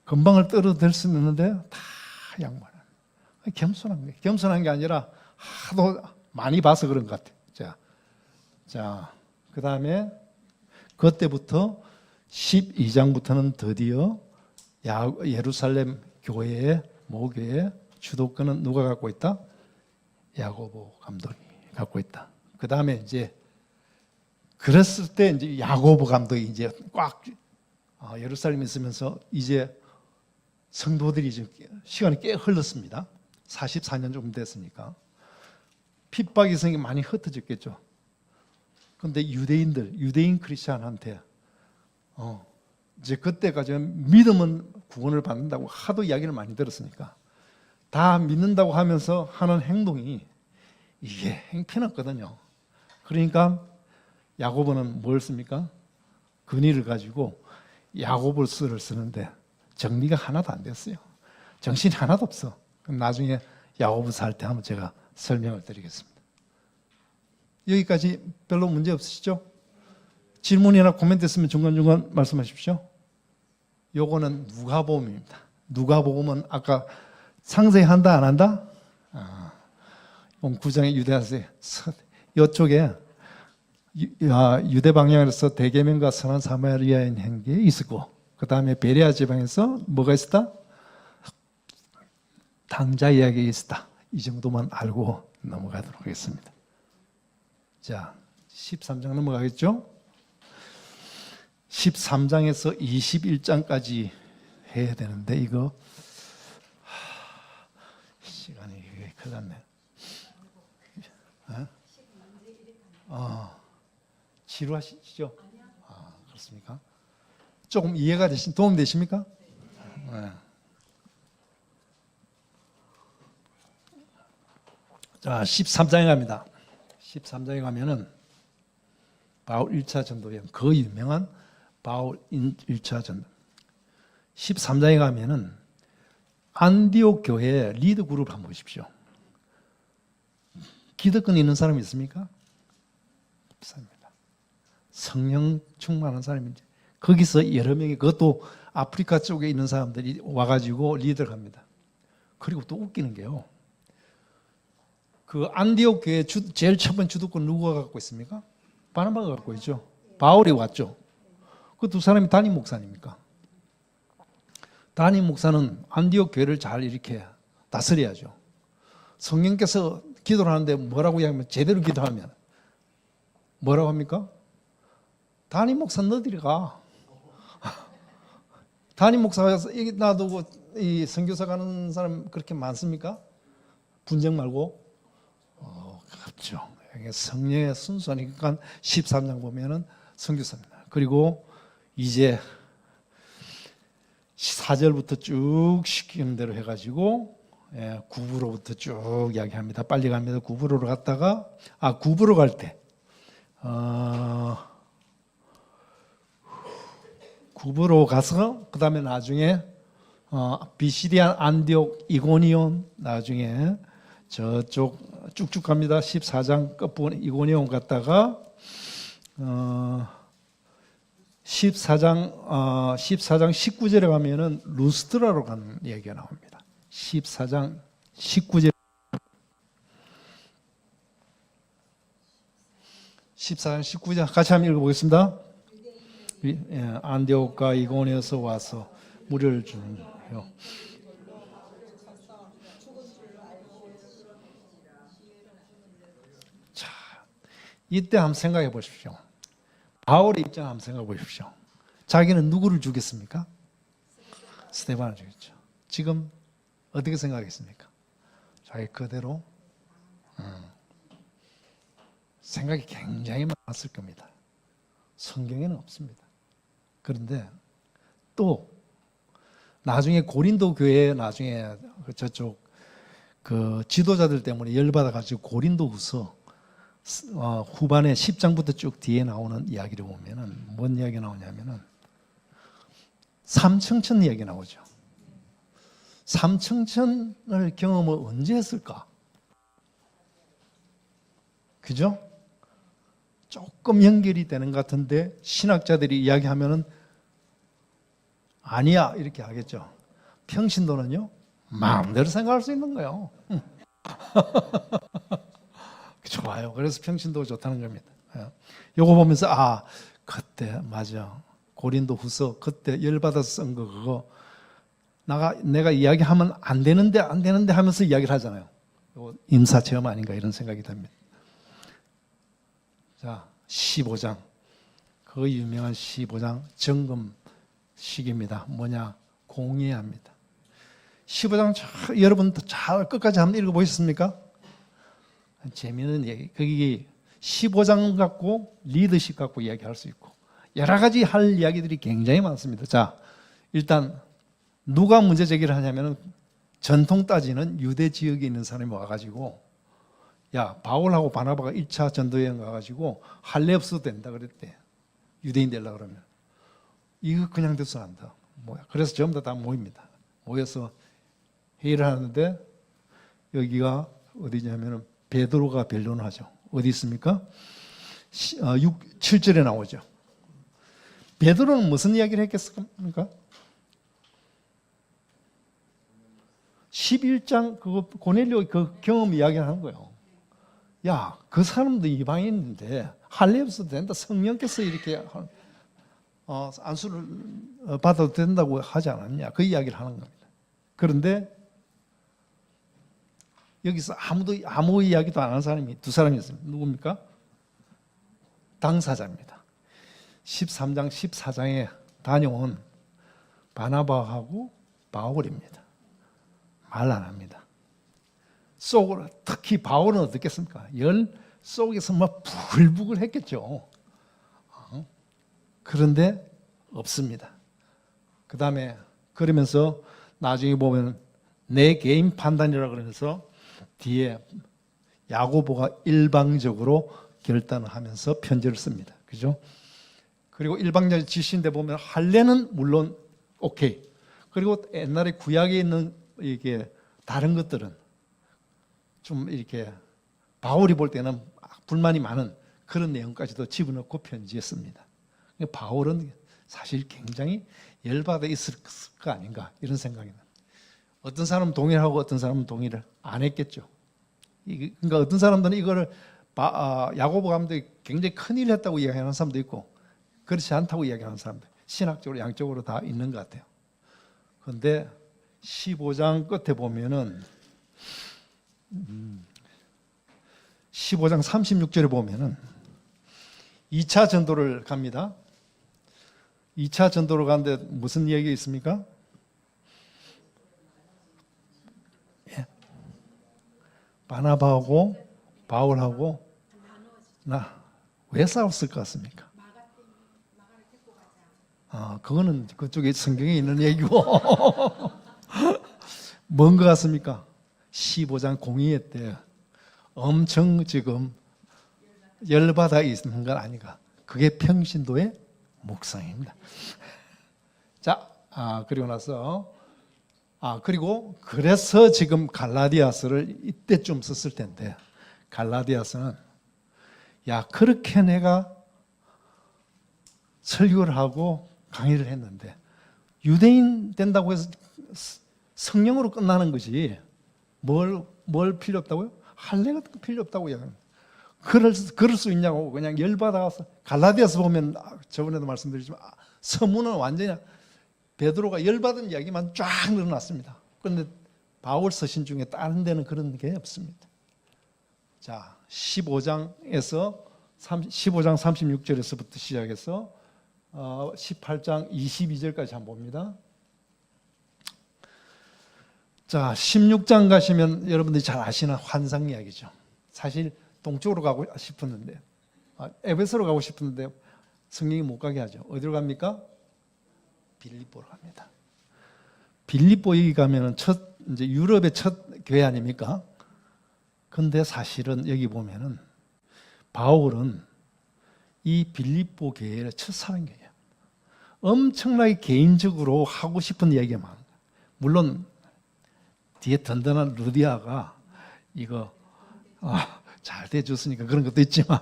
금방을 떨어들 수 있는데 다 양반을 겸손한 거예요. 겸손한 게 아니라 하도 많이 봐서 그런 것 같아요. 자, 그 다음에 그때부터 12장부터는 드디어 예루살렘 교회의 모교의 주도권은 누가 갖고 있다? 야고보 감독이 갖고 있다. 그 다음에 이제 그랬을 때 이제 야고보 감독이 이제 꽉 예루살렘에 있으면서 이제 성도들이 이제 시간이 꽤 흘렀습니다. 44년 정도 됐으니까 핍박이 성이 많이 흩어졌겠죠. 그런데 유대인 크리스찬한테 이제 그때까지 믿음은 구원을 받는다고 하도 이야기를 많이 들었으니까 다 믿는다고 하면서 하는 행동이 이게 행편없거든요. 그러니까 야고보는 뭘 씁니까? 근위를 가지고 야고보서를 쓰는데 정리가 하나도 안 됐어요. 정신이 하나도 없어. 그럼 나중에 야고보서 할 때 한번 제가 설명을 드리겠습니다. 여기까지 별로 문제 없으시죠? 질문이나 코멘트 있으면 중간중간 말씀하십시오. 요거는 누가복음입니다. 누가복음은 아까 상세히 한다 안 한다? 9장의 유대하세 이쪽에 유대 방향에서 대계명과 선한 사마리아인 행기에 있었고 그 다음에 베레아 지방에서 뭐가 있었다? 당자 이야기가 있었다. 이 정도만 알고 넘어가도록 하겠습니다. 자, 13장 넘어가겠죠? 13장에서 21장까지 해야 되는데 이거 시간이 큰일 났네. 지루하시죠? 그렇습니까? 조금 이해가 도움 되십니까? 네. 자, 13장에 갑니다. 13장에 가면은 바울 1차 전도여행, 그 유명한 바울 1차 전도. 13장에 가면은 안디옥 교회 리더 그룹을 한번 보십시오. 기득권 있는 사람이 있습니까? 없습니다. 성령 충만한 사람인지 거기서 여러 명이 그것도 아프리카 쪽에 있는 사람들이 와가지고 리더를 합니다. 그리고 또 웃기는 게요. 그 안디옥 교회 제일 첫 번째 주도권 누가 갖고 있습니까? 바나바가 갖고 있죠. 바울이 왔죠. 그 두 사람이 담임 목사님입니까? 담임 목사는 안디옥 교회를 잘 이렇게 다스려야죠. 성령께서 기도를 하는데 뭐라고 이야기하면 제대로 기도하면 뭐라고 합니까? 담임 목사 너희들이 가. 담임 목사가 여기 놔두고 이 선교사 가는 사람 그렇게 많습니까? 분쟁 말고? 그렇죠. 성령의 순수하니까 13장 보면은 선교사입니다. 그리고 이제 4절부터 쭉 시키는 대로 해가지고 구부로부터 쭉 이야기합니다. 빨리 갑니다. 구부로로 갔다가 구부로 갈 때 구부로 가서 그 다음에 나중에 비시디안 안디옥 이고니온 나중에 저쪽 쭉쭉 갑니다. 14장 끝부분 이고니온 갔다가 14장 19절에 가면은 루스트라로 가는 얘기가 나옵니다. 14장 19절 14장 19절 같이 한번 읽어보겠습니다. 안디옥과 이고니온에서 와서 무료를 주는요. 자, 이때 한번 생각해 보십시오. 바울의 입장 한번 생각해 보십시오. 자기는 누구를 죽였습니까? 스데반을 죽였죠. 지금 어떻게 생각했습니까? 자기 그대로 생각이 굉장히 많았을 겁니다. 성경에는 없습니다. 그런데 또 나중에 고린도 교회 나중에 저쪽 그 지도자들 때문에 열받아 가지고 고린도후서 후반에 10장부터 쭉 뒤에 나오는 이야기를 보면은 뭔 이야기가 나오냐면은 삼청천 이야기 나오죠. 삼청천을 경험을 언제 했을까? 그죠? 조금 연결이 되는 것 같은데 신학자들이 이야기하면은 아니야 이렇게 하겠죠. 평신도는요 마음대로 생각할 수 있는 거예요. 좋아요. 그래서 평신도가 좋다는 겁니다. 요거 보면서 그때 맞아 고린도 후서 그때 열받아서 쓴 거 그거 내가 이야기하면 안 되는데 하면서 이야기를 하잖아요. 요거 임사체험 아닌가 이런 생각이 듭니다. 자, 15장 그 유명한 15장 점검식입니다. 뭐냐? 공의합니다. 15장 여러분 잘 끝까지 한번 읽어보셨습니까? 재미있는 얘기. 거기 15장 갖고 리더십 갖고 이야기할 수 있고 여러 가지 할 이야기들이 굉장히 많습니다. 자, 일단 누가 문제 제기를 하냐면 전통 따지는 유대 지역에 있는 사람이 와가지고 야, 바울하고 바나바가 1차 전도여행 가가지고 할례 없어도 된다 그랬대. 유대인 되려고 그러면. 이거 그냥 돼서 안 한다. 뭐야. 그래서 전부 다 모입니다. 모여서 회의를 하는데 여기가 어디냐면은 베드로가 변론하죠. 어디 있습니까? 7절에 나오죠. 베드로는 무슨 이야기를 했겠습니까? 11장 그거 고넬료 그 경험 이야기를 하는 거예요. 야, 그 사람도 이방인인데 할례 없어도 된다. 성령께서 이렇게 안수를 받아도 된다고 하지 않았냐. 그 이야기를 하는 겁니다. 그런데 여기서 아무 이야기도 안 하는 사람이 두 사람이 있습니다. 누굽니까? 당사자입니다. 13장, 14장에 다녀온 바나바하고 바울입니다. 말 안 합니다. 속으로, 특히 바울은 어떻겠습니까? 열 속에서 막 부글부글 했겠죠. 그런데 없습니다. 그 다음에 그러면서 나중에 보면 내 개인 판단이라 그러면서 뒤에 야고보가 일방적으로 결단을 하면서 편지를 씁니다. 그죠? 그리고 일방적인 지시인데 보면 할례는 물론 오케이. 그리고 옛날에 구약에 있는 이게 다른 것들은 좀 이렇게 바울이 볼 때는 불만이 많은 그런 내용까지도 집어넣고 편지했습니다. 바울은 사실 굉장히 열받아 있을 거 아닌가 이런 생각이 납니다. 어떤 사람은 동의를 하고 어떤 사람은 동의를 안 했겠죠. 그러니까 어떤 사람들은 이거를 야고보 감독이 굉장히 큰일을 했다고 이야기하는 사람도 있고 그렇지 않다고 이야기하는 사람도 신학적으로 양쪽으로 다 있는 것 같아요. 그런데 15장 끝에 보면은 15장 36절에 보면은 2차 전도를 갑니다. 2차 전도를 가는데 무슨 얘기가 있습니까? 예. 바나바하고 바울하고 왜 싸웠을 것 같습니까? 그거는 그쪽에 성경에 있는 얘기고 뭔 것 같습니까? 15장 공의회 때 엄청 지금 열받아 있는 건 아닌가. 그게 평신도의 묵상입니다. 자, 그리고 나서 그리고 그래서 지금 갈라디아서를 이때쯤 썼을 텐데 갈라디아서는 야, 그렇게 내가 설교를 하고 강의를 했는데 유대인 된다고 해서 성령으로 끝나는 것이 뭘 필요 없다고요? 할례 같은 거 필요 없다고 이야기합니다. 그럴 수 있냐고 그냥 열받아서 갈라디아서 보면 저번에도 말씀드렸지만 서문은 완전히 베드로가 열받은 이야기만 쫙 늘어났습니다. 그런데 바울 서신 중에 다른 데는 그런 게 없습니다. 자, 15장 36절에서부터 시작해서 18장 22절까지 한번 봅니다. 자, 16장 가시면 여러분들이 잘 아시는 환상 이야기죠. 사실 동쪽으로 가고 싶었는데 에베소로 가고 싶었는데 성령이 못 가게 하죠. 어디로 갑니까? 빌립보로 갑니다. 빌립보 여기 가면은 이제 유럽의 첫 교회 아닙니까? 근데 사실은 여기 보면은 바울은 이 빌립보 교회의 첫사랑교회예요. 엄청나게 개인적으로 하고 싶은 이야기가 많아요. 물론 뒤에 든든한 루디아가 이거 잘 돼줬으니까 그런 것도 있지만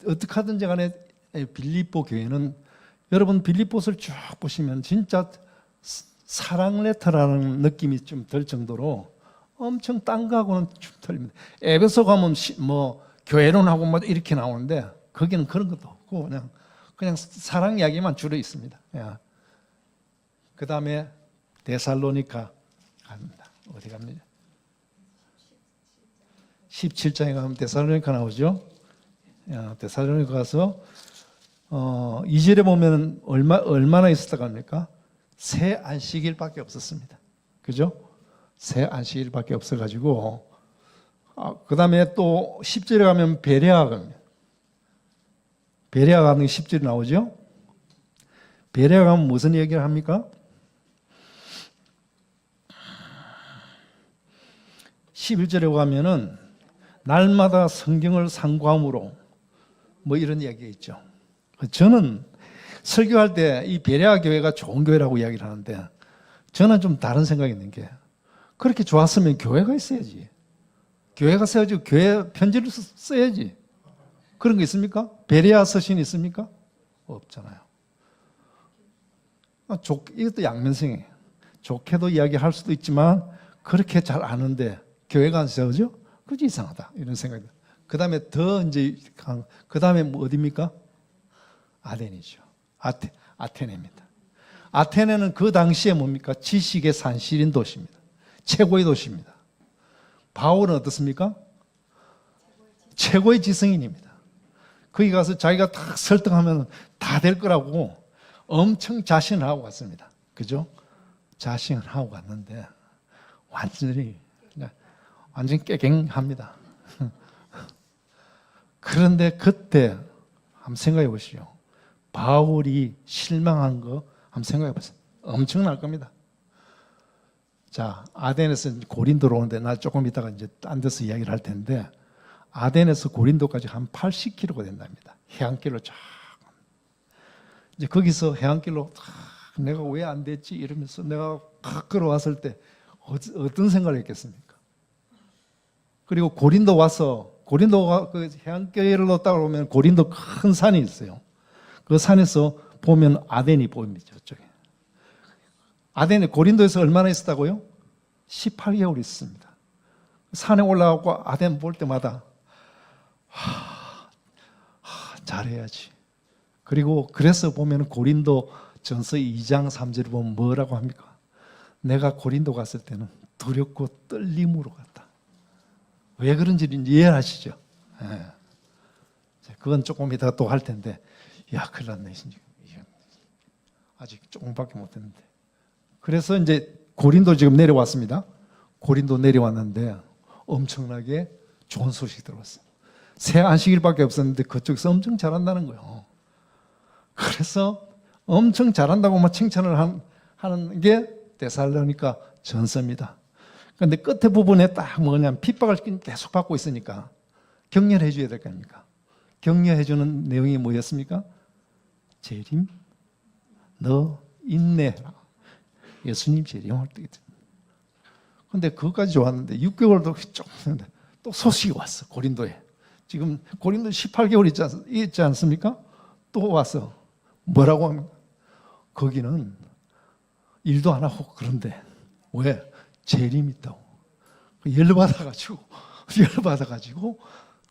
어떻게 하든지 간에 빌립보 교회는 여러분 빌립보서를 쭉 보시면 진짜 사랑 레터라는 느낌이 좀 들 정도로 엄청 딴 거하고는 좀 틀립니다. 에베소 가면 뭐 교회론하고 뭐 이렇게 나오는데 거기는 그런 것도 없고 그냥 사랑 이야기만 주로 있습니다. 그 다음에 데살로니카 갑니다. 어디 갑니다? 17장에 가면 데살로니카 나오죠. 데살로니카 가서 2절에 보면 얼마나 있었다고 합니까? 새 안식일밖에 없었습니다. 그죠? 새 안식일밖에 없어가지고 그 다음에 또 10절에 가면 베레아 갑니다. 베레아 가면 10절에 나오죠? 베레아 가면 무슨 얘기를 합니까? 11절에 가면은 날마다 성경을 상고함으로 뭐 이런 이야기가 있죠. 저는 설교할 때 이 베레아 교회가 좋은 교회라고 이야기를 하는데 저는 좀 다른 생각이 있는 게 그렇게 좋았으면 교회가 있어야지. 교회가 세워지고 교회 편지를 써야지. 그런 거 있습니까? 베레아 서신 있습니까? 없잖아요. 이것도 양면성이에요. 좋게도 이야기할 수도 있지만 그렇게 잘 아는데 교회가 안 세워져? 그게 이상하다 이런 생각이 들어요. 그 다음에 더 이제 그 다음에 뭐 어디입니까? 아덴이죠. 아테네입니다. 아테네는 그 당시에 뭡니까? 지식의 산실인 도시입니다. 최고의 도시입니다. 바울은 어떻습니까? 최고의 지성인입니다. 거기 가서 자기가 딱 설득하면 다 될 거라고 엄청 자신을 하고 갔습니다. 그죠? 자신을 하고 갔는데 완전히 깨갱합니다. 그런데 그때 한번 생각해 보시죠. 바울이 실망한 거 한번 생각해 보세요. 엄청날 겁니다. 자, 아덴에서 고린도로 오는데 나 조금 이따가 이제 딴 데서 이야기를 할 텐데 아덴에서 고린도까지 한 80km가 된답니다. 해안길로 쫙. 이제 거기서 해안길로 내가 왜 안 됐지 이러면서 내가 걸어왔을 때 어떤 생각을 했겠습니까? 그리고 고린도 와서 고린도가 그 해안길로 따라오면 고린도 큰 산이 있어요. 그 산에서 보면 아덴이 보입니다. 저쪽에. 아덴에 고린도에서 얼마나 있었다고요? 18개월 있습니다. 산에 올라가고 아덴 볼 때마다 잘해야지. 그리고 그래서 보면 고린도 전서 2장 3절을 보면 뭐라고 합니까? 내가 고린도 갔을 때는 두렵고 떨림으로 갔다. 왜 그런지는 이해하시죠? 네. 그건 조금 이따가 또 할 텐데 야 큰일 났네. 아직 조금밖에 못했는데 그래서 이제 고린도 지금 내려왔습니다. 고린도 내려왔는데 엄청나게 좋은 소식이 들어왔어요. 새 안식일밖에 없었는데 그쪽에서 엄청 잘한다는 거예요. 그래서 엄청 잘한다고 막 칭찬을 하는 게 데살로니가 전서입니다. 그런데 끝에 부분에 딱 뭐냐면 핍박을 계속 받고 있으니까 격려해 줘야 될 거 아닙니까? 격려해 주는 내용이 뭐였습니까? 재림, 너 인내해라. 예수님 재림할 때. 그런데 그것까지 좋았는데 6개월도 조금 또 소식이 왔어. 고린도에. 지금 고린도 18개월 있지 않습니까? 또 와서 뭐라고 합니까? 거기는 일도 안 하고 그런데 왜? 재림이 있다고. 열받아가지고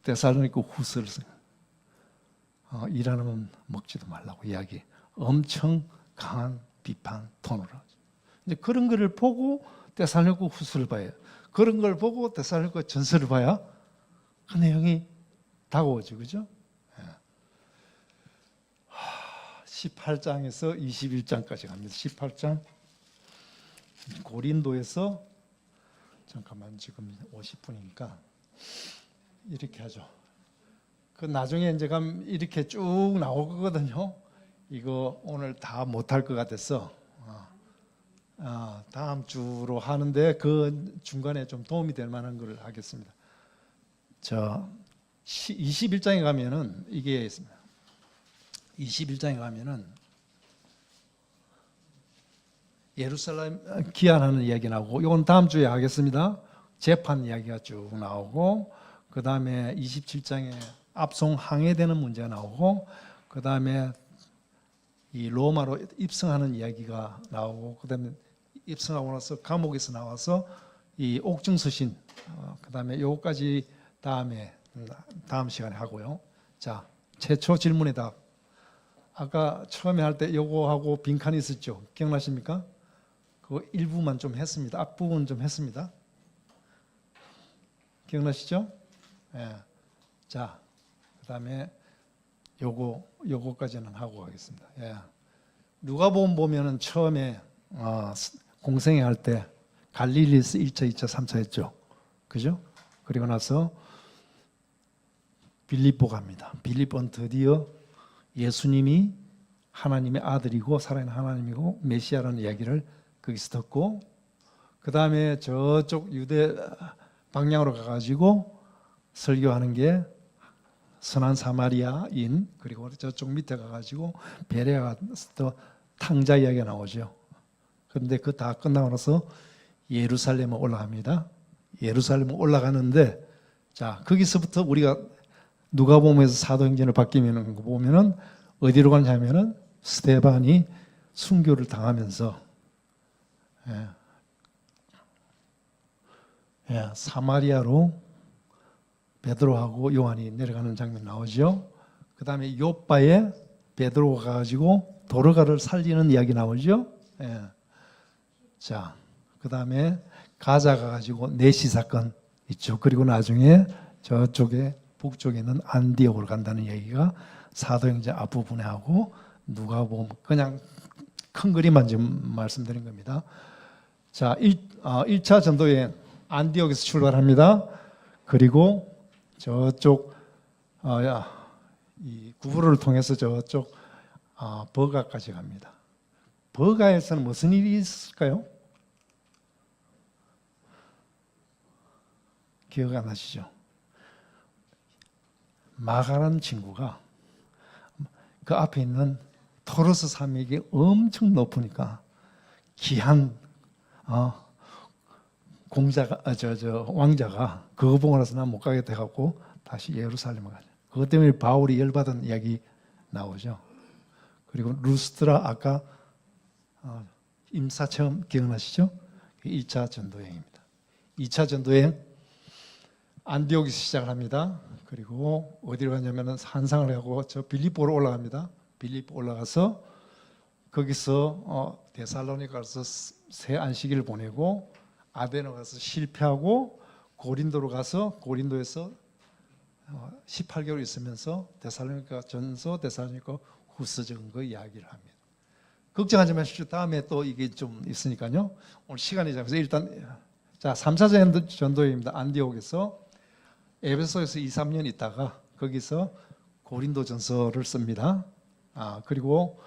데살로니가 후서를 써요. 일 안 하면 먹지도 말라고 이야기. 엄청 강한 비판 톤으로 하죠. 이제 그런 거를 보고 데살로니가 후서를 봐요. 그런 걸 보고 데살로니가 전서를 봐야 그 내용이 다가오죠, 그죠? 18장에서 21장까지 갑니다. 18장 고린도에서 잠깐만 지금 50분이니까 이렇게 하죠. 그 나중에 이제 가면 이렇게 쭉 나올 거거든요. 이거 오늘 다 못할 것 같아서 다음 주로 하는데 그 중간에 좀 도움이 될 만한 걸 하겠습니다. 21장에 가면은 이게 있습니다. 21장에 가면은 예루살렘 기한하는 이야기 나오고, 이건 다음 주에 하겠습니다. 재판 이야기가 쭉 나오고, 그 다음에 27장에 압송 항해되는 문제가 나오고, 그 다음에 이 로마로 입성하는 이야기가 나오고, 그 다음에 입성하고 나서 감옥에서 나와서 이 옥중서신, 그 다음에 요거까지 다음 시간에 하고요. 자, 최초 질문의 답. 아까 처음에 할 때 요거하고 빈칸이 있었죠. 기억나십니까? 그 일부만 좀 했습니다. 앞부분 좀 했습니다. 기억나시죠? 예. 자, 그 다음에 요거까지는 하고 가겠습니다. 예. 누가복음 보면은 처음에 공생애 할 때 갈릴리에서 1차, 2차, 3차 했죠. 그죠? 그리고 나서 빌립보 갑니다. 빌립보는 드디어 예수님이 하나님의 아들이고 살아있는 하나님이고 메시아라는 이야기를 거기서 듣고, 그 다음에 저쪽 유대 방향으로 가가지고 설교하는 게 선한 사마리아인, 그리고 저쪽 밑에 가가지고 베레아 가서 탕자 이야기가 나오죠. 그런데 그 다 끝나고 나서 예루살렘에 올라갑니다. 예루살렘에 올라가는데, 자, 거기서부터 우리가 누가복음에서 사도행전을 바뀌는 거 보면은 어디로 가냐면은 스데반이 순교를 당하면서 사마리아로 베드로하고 요한이 내려가는 장면 나오죠. 그 다음에 요빠에 베드로가 가가지고 도르가를 살리는 이야기 나오죠. 자, 그 다음에 가자 가가지고 내시 사건 있죠. 그리고 나중에 저쪽에 북쪽에 있는 안디옥으로 간다는 얘기가 사도행전 앞부분에 하고 누가복음, 그냥 큰 그림만 지금 말씀드린 겁니다. 자, 1차 전도여행 안디옥에서 출발합니다. 그리고 저쪽 이 구부로를 통해서 저쪽 버가까지 갑니다. 버가에서는 무슨 일이 있을까요? 기억 안 나시죠? 마가라는 친구가 그 앞에 있는 토로스 산맥이 엄청 높으니까 귀한 공자가 왕자가 그거 보고 나서 난 못 가겠다 해갖고 다시 예루살렘에 가죠. 그것 때문에 바울이 열받은 이야기 나오죠. 그리고 루스드라 아까 임사 체험 기억나시죠? 1차 전도여행입니다. 2차 전도여행 안디옥에서 시작을 합니다. 그리고 어디로 가냐면은 산상을 하고 저 빌립보로 올라갑니다. 빌립보 올라가서 거기서 데살로니가 가서 새 안식일을 보내고 아데노 가서 실패하고 고린도로 가서 고린도에서 18개월 있으면서 데살로니가 전서, 데살로니가 후서 적은 거 이야기를 합니다. 걱정하지 마십시오. 다음에 또 이게 좀 있으니까요. 오늘 시간이 잡아서 일단 자 3차 전도여행입니다. 안디옥에서 에베소에서 2, 3년 있다가 거기서 고린도 전서를 씁니다. 그리고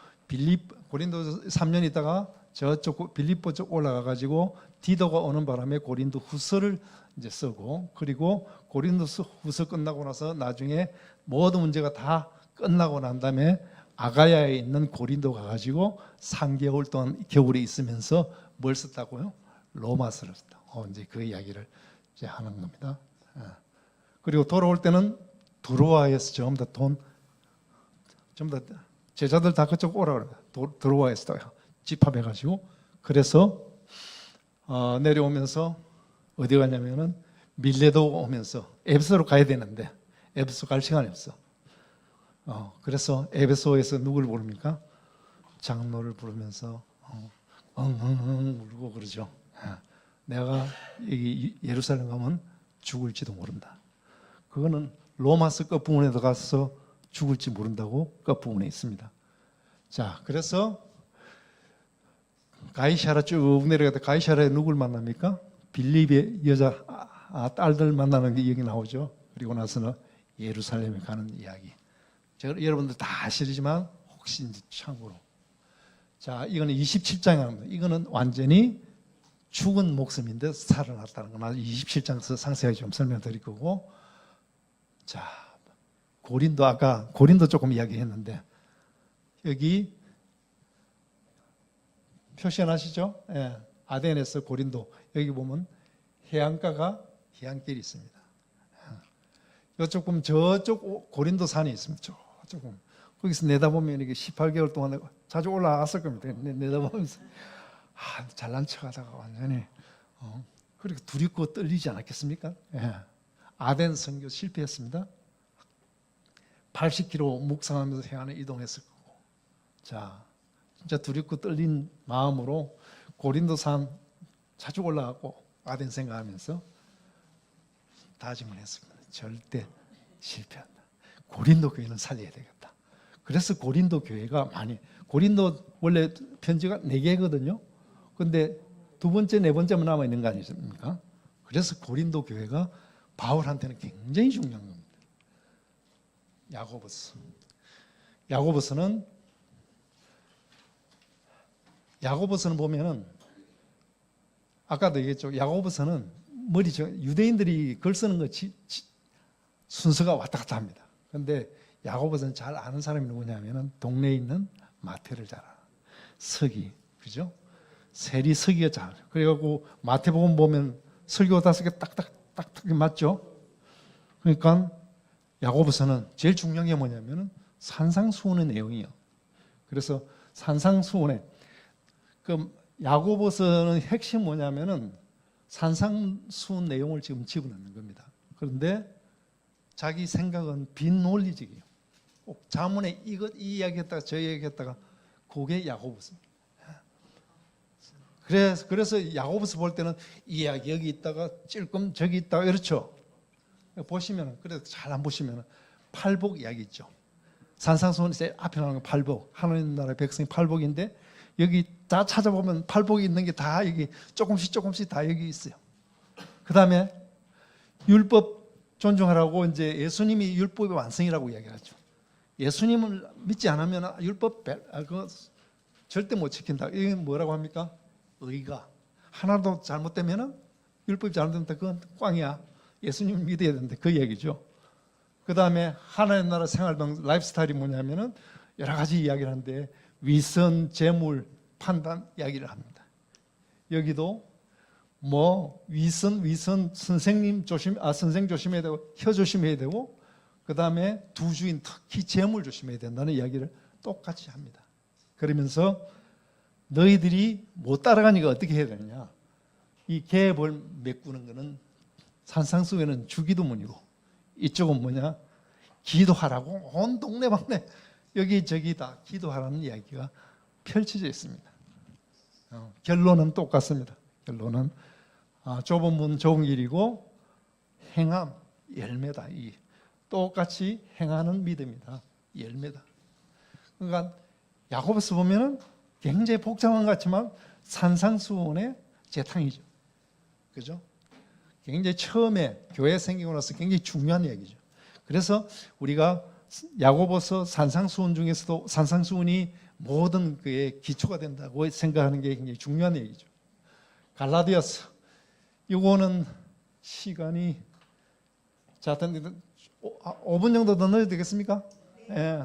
고린도 3년 있다가 저쪽 빌립보 쪽 올라가 가지고 디도가 오는 바람에 고린도 후서를 이제 쓰고, 그리고 고린도 후서 끝나고 나서 나중에 모든 문제가 다 끝나고 난 다음에 아가야에 있는 고린도 가가지고 3개월 동안 겨울에 있으면서 뭘 썼다고요? 로마서를 썼다. 이제 그 이야기를 이제 하는 겁니다. 그리고 돌아올 때는 드로아에서 전부 다 제자들 다 그쪽 오라 그래요. 드로아에서 집합해가지고 그래서 내려오면서 어디 가냐면은 밀레도 오면서 에베소로 가야 되는데 에베소 갈 시간이 없어. 그래서 에베소에서 누구를 부릅니까? 장로를 부르면서 엉엉엉 울고 그러죠. 내가 여기 예루살렘 가면 죽을지도 모른다. 그거는 로마서 끝부분에 들어가서 죽을지 모른다고 끝부분에 있습니다. 자, 그래서 가이사라 쭉 내려가다 가이사라에 누굴 만납니까? 빌립의 여자 딸들 만나는 게 여기 나오죠. 그리고 나서는 예루살렘에 가는 이야기. 여러분들 다 아시지만 혹시 이제 참고로. 자, 이거는 27장입니다. 이거는 완전히 죽은 목숨인데 살아났다는 거. 27장에서 상세하게 좀 설명드릴 거고. 자, 아까 고린도 조금 이야기했는데 여기 표시하시죠? 예, 아덴에서 고린도 여기 보면 해안길이 있습니다. 조금 저쪽 고린도 산이 있습니다. 조금 거기서 내다보면 이게 18개월 동안 자주 올라왔을 겁니다. 내다보면서 잘난 척하다가 완전히 그렇게 두렵고 떨리지 않았겠습니까? 예. 아덴 선교 실패했습니다. 80km 묵상하면서 해안에 이동했을 거고, 자, 진짜 두렵고 떨린 마음으로 고린도 산 자주 올라가고 아덴 생각하면서 다짐을 했습니다. 절대 실패한다. 고린도 교회는 살려야 되겠다. 그래서 고린도 교회가 고린도 원래 편지가 4개거든요. 근데 두 번째, 네 번째만 남아 있는 거 아니십니까? 그래서 고린도 교회가 바울한테는 굉장히 중요한 겁니다. 야고보서는 보면은 아까도 얘기했죠. 야고보서는 유대인들이 글 쓰는 거 순서가 왔다 갔다 합니다. 그런데 야고보서는 잘 아는 사람이 누구냐면은 동네에 있는 마태를 잘 알아. 서기, 그죠? 세리 서기가 잘 알아. 그래갖고 마태복음 보면 설교 5개 딱딱딱딱 맞죠? 그러니까 야고보서는 제일 중요한 게 뭐냐면은 산상수훈의 내용이에요. 그래서 산상수훈의 그 야고보서는 핵심 뭐냐면은 산상수훈 내용을 지금 집어넣는 겁니다. 그런데 자기 생각은 빈논리적이에요. 꼭 자문에 이 이야기했다가 저 이야기했다가 그게 야고보서입니다. 그래서 야고보서 볼 때는 이 이야기 여기 있다가 찔끔 저기 있다가 이렇죠. 보시면 그래도 잘 안 보시면 팔복 이야기 있죠. 산상수훈이 제일 앞에 나오는 건 팔복. 하나님 나라의 백성이 팔복인데 여기 다 찾아보면 팔복이 있는 게 다 여기 조금씩 다 여기 있어요. 그 다음에 율법 존중하라고 이제 예수님이 율법의 완성이라고 이야기하죠. 예수님을 믿지 않으면 율법 그거 절대 못 지킨다. 이게 뭐라고 합니까? 의가 하나도 잘못되면은 율법이 잘못된다. 그건 꽝이야. 예수님을 믿어야 된다. 그 얘기죠. 그 다음에 하나님 나라 생활 라이프 스타일이 뭐냐면은 여러 가지 이야기를 하는데 위선, 재물, 판단 이야기를 합니다. 여기도 뭐 위선 선생 조심해야 되고 혀 조심해야 되고 그 다음에 두 주인 특히 재물 조심해야 된다는 이야기를 똑같이 합니다. 그러면서 너희들이 못 따라가니까 어떻게 해야 되느냐? 이 계벌 메꾸는 거는 산상수훈에는 주기도문이고 이쪽은 뭐냐? 기도하라고 온 동네방네 여기저기 다 기도하라는 이야기가 펼쳐져 있습니다. 결론은 똑같습니다. 결론은 좁은 문 좁은 길이고 행함 열매다. 이 똑같이 행하는 믿음이다. 열매다. 그러니까 야고보서 보면은 굉장히 복잡한 것 같지만 산상수훈의 재탕이죠. 그죠? 굉장히 처음에 교회 생기고 나서 굉장히 중요한 얘기죠. 그래서 우리가 야고보서 산상수훈 중에서도 산상수훈이 모든 그의 기초가 된다고 생각하는 게 굉장히 중요한 얘기죠. 갈라디아서 이거는 시간이 자 5분 정도 더 넣어도 되겠습니까? 예.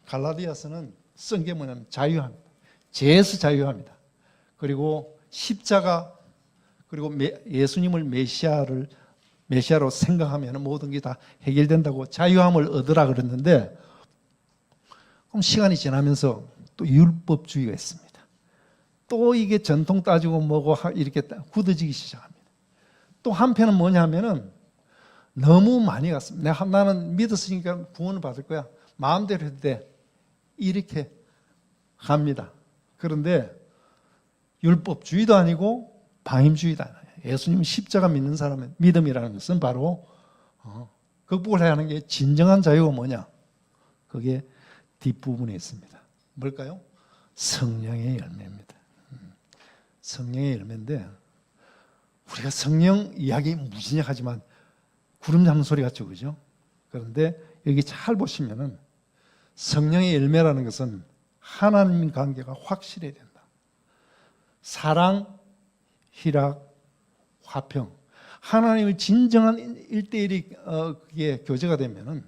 갈라디아서는 쓴 게 뭐냐면 자유합니다. 죄에서 자유합니다. 그리고 십자가 그리고 예수님을 메시아로 생각하면 모든 게 다 해결된다고 자유함을 얻으라 그랬는데 그럼 시간이 지나면서 또 율법주의가 있습니다. 또 이게 전통 따지고 뭐고 이렇게 굳어지기 시작합니다. 또 한편은 뭐냐면은 너무 많이 갔습니다. 나는 믿었으니까 구원을 받을 거야. 마음대로 해도 돼. 이렇게 갑니다. 그런데 율법주의도 아니고 방임주의도 아니에요. 예수님 십자가 믿는 사람의 믿음이라는 것은 바로 극복을 해야 하는 게 진정한 자유가 뭐냐? 그게 뒷부분에 있습니다. 뭘까요? 성령의 열매입니다. 성령의 열매인데 우리가 성령 이야기 무진약하지만 구름 잡는 소리 같죠, 그죠? 그런데 여기 잘 보시면은 성령의 열매라는 것은 하나님 관계가 확실해야 된다. 사랑, 희락, 화평. 하나님의 진정한 1대1이 그게 교제가 되면은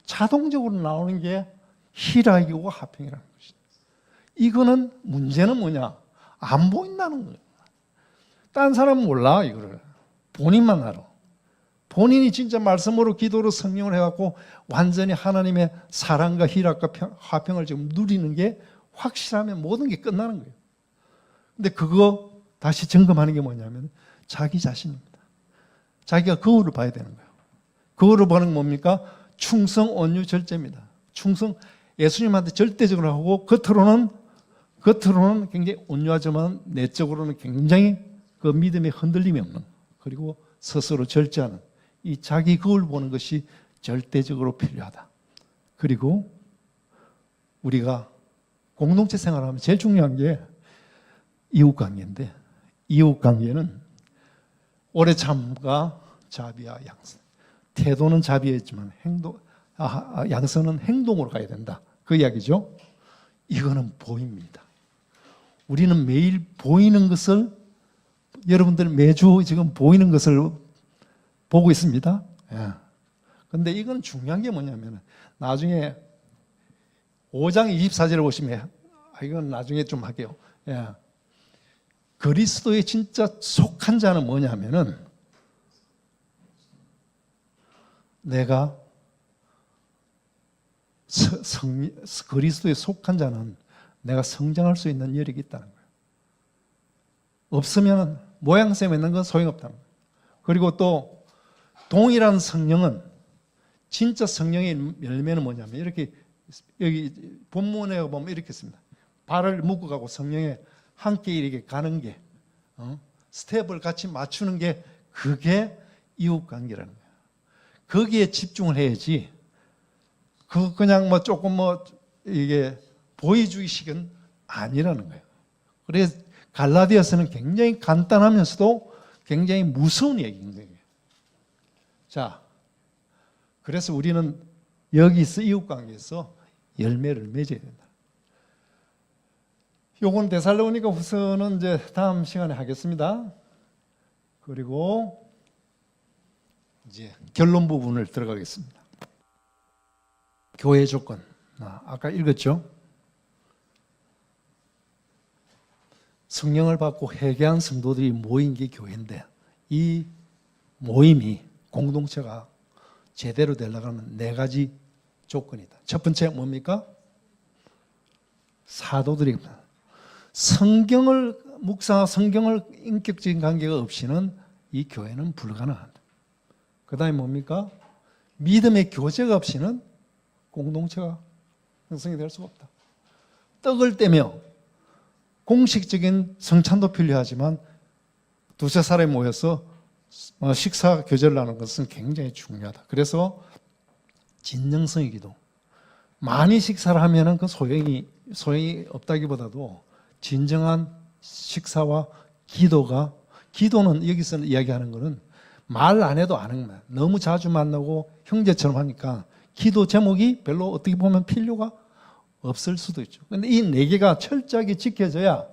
자동적으로 나오는 게 희락이고 화평이라는 것이다. 이거는 문제는 뭐냐? 안 보인다는 거예요. 딴 사람은 몰라 이거를. 본인만 알아. 본인이 진짜 말씀으로 기도로 성령을 해갖고 완전히 하나님의 사랑과 희락과 화평을 지금 누리는 게 확실하면 모든 게 끝나는 거예요. 근데 그거 다시 점검하는 게 뭐냐면 자기 자신입니다. 자기가 거울을 봐야 되는 거예요. 거울을 보는 건 뭡니까? 충성, 온유, 절제입니다. 충성, 예수님한테 절대적으로 하고 겉으로는 굉장히 온유하지만 내적으로는 굉장히 그 믿음의 흔들림이 없는, 그리고 스스로 절제하는 이 자기 거울 보는 것이 절대적으로 필요하다. 그리고 우리가 공동체 생활하면 제일 중요한 게 이웃관계인데, 이웃관계는 오래 참과 자비와 양선. 태도는 자비했지만 양선은 행동으로 가야 된다. 그 이야기죠. 이거는 보입니다. 우리는 매일 보이는 것을, 여러분들 매주 지금 보이는 것을 보고 있습니다. 예. 근데 이건 중요한 게 뭐냐면 나중에 5장 24절을 보시면 이건 나중에 좀 할게요. 예. 그리스도에 진짜 속한 자는 뭐냐면은 내가 그리스도에 속한 자는 내가 성장할 수 있는 여력이 있다는 거예요. 없으면 모양새에 있는 건 소용없다는 거예요. 그리고 또 동일한 성령은 진짜 성령의 열매는 뭐냐면 이렇게 여기 본문에 보면 이렇게 씁니다. 발을 묶어가고 성령에 함께 이렇게 가는 게 스텝을 같이 맞추는 게 그게 이웃관계라는 거예요. 거기에 집중을 해야지 그냥 뭐 조금 뭐 이게 보여주기식은 아니라는 거예요. 그래서 갈라디아서는 굉장히 간단하면서도 굉장히 무서운 얘기인 거예요. 자, 그래서 우리는 여기서 이웃관계에서 열매를 맺어야 된다. 요건 데살로니가 후서는 이제 다음 시간에 하겠습니다. 그리고 이제 결론 부분을 들어가겠습니다. 교회 조건. 아까 읽었죠? 성령을 받고 회개한 성도들이 모인 게 교회인데 이 모임이 공동체가 제대로 되려면 4가지 조건이다. 첫 번째 뭡니까? 사도들입니다. 성경을 묵상하고 성경을 인격적인 관계가 없이는 이 교회는 불가능하다. 그 다음에 뭡니까? 믿음의 교제가 없이는 공동체가 형성이 될 수가 없다. 떡을 떼며 공식적인 성찬도 필요하지만 두세 사람이 모여서 식사 교제를 하는 것은 굉장히 중요하다. 그래서 진정성의 기도. 많이 식사를 하면은 그 소용이 없다기보다도 진정한 식사와 기도는 여기서 이야기하는 것은 말 안 해도 아는 거야. 너무 자주 만나고 형제처럼 하니까 기도 제목이 별로 어떻게 보면 필요가 없을 수도 있죠. 그런데 이 4개가 철저하게 지켜져야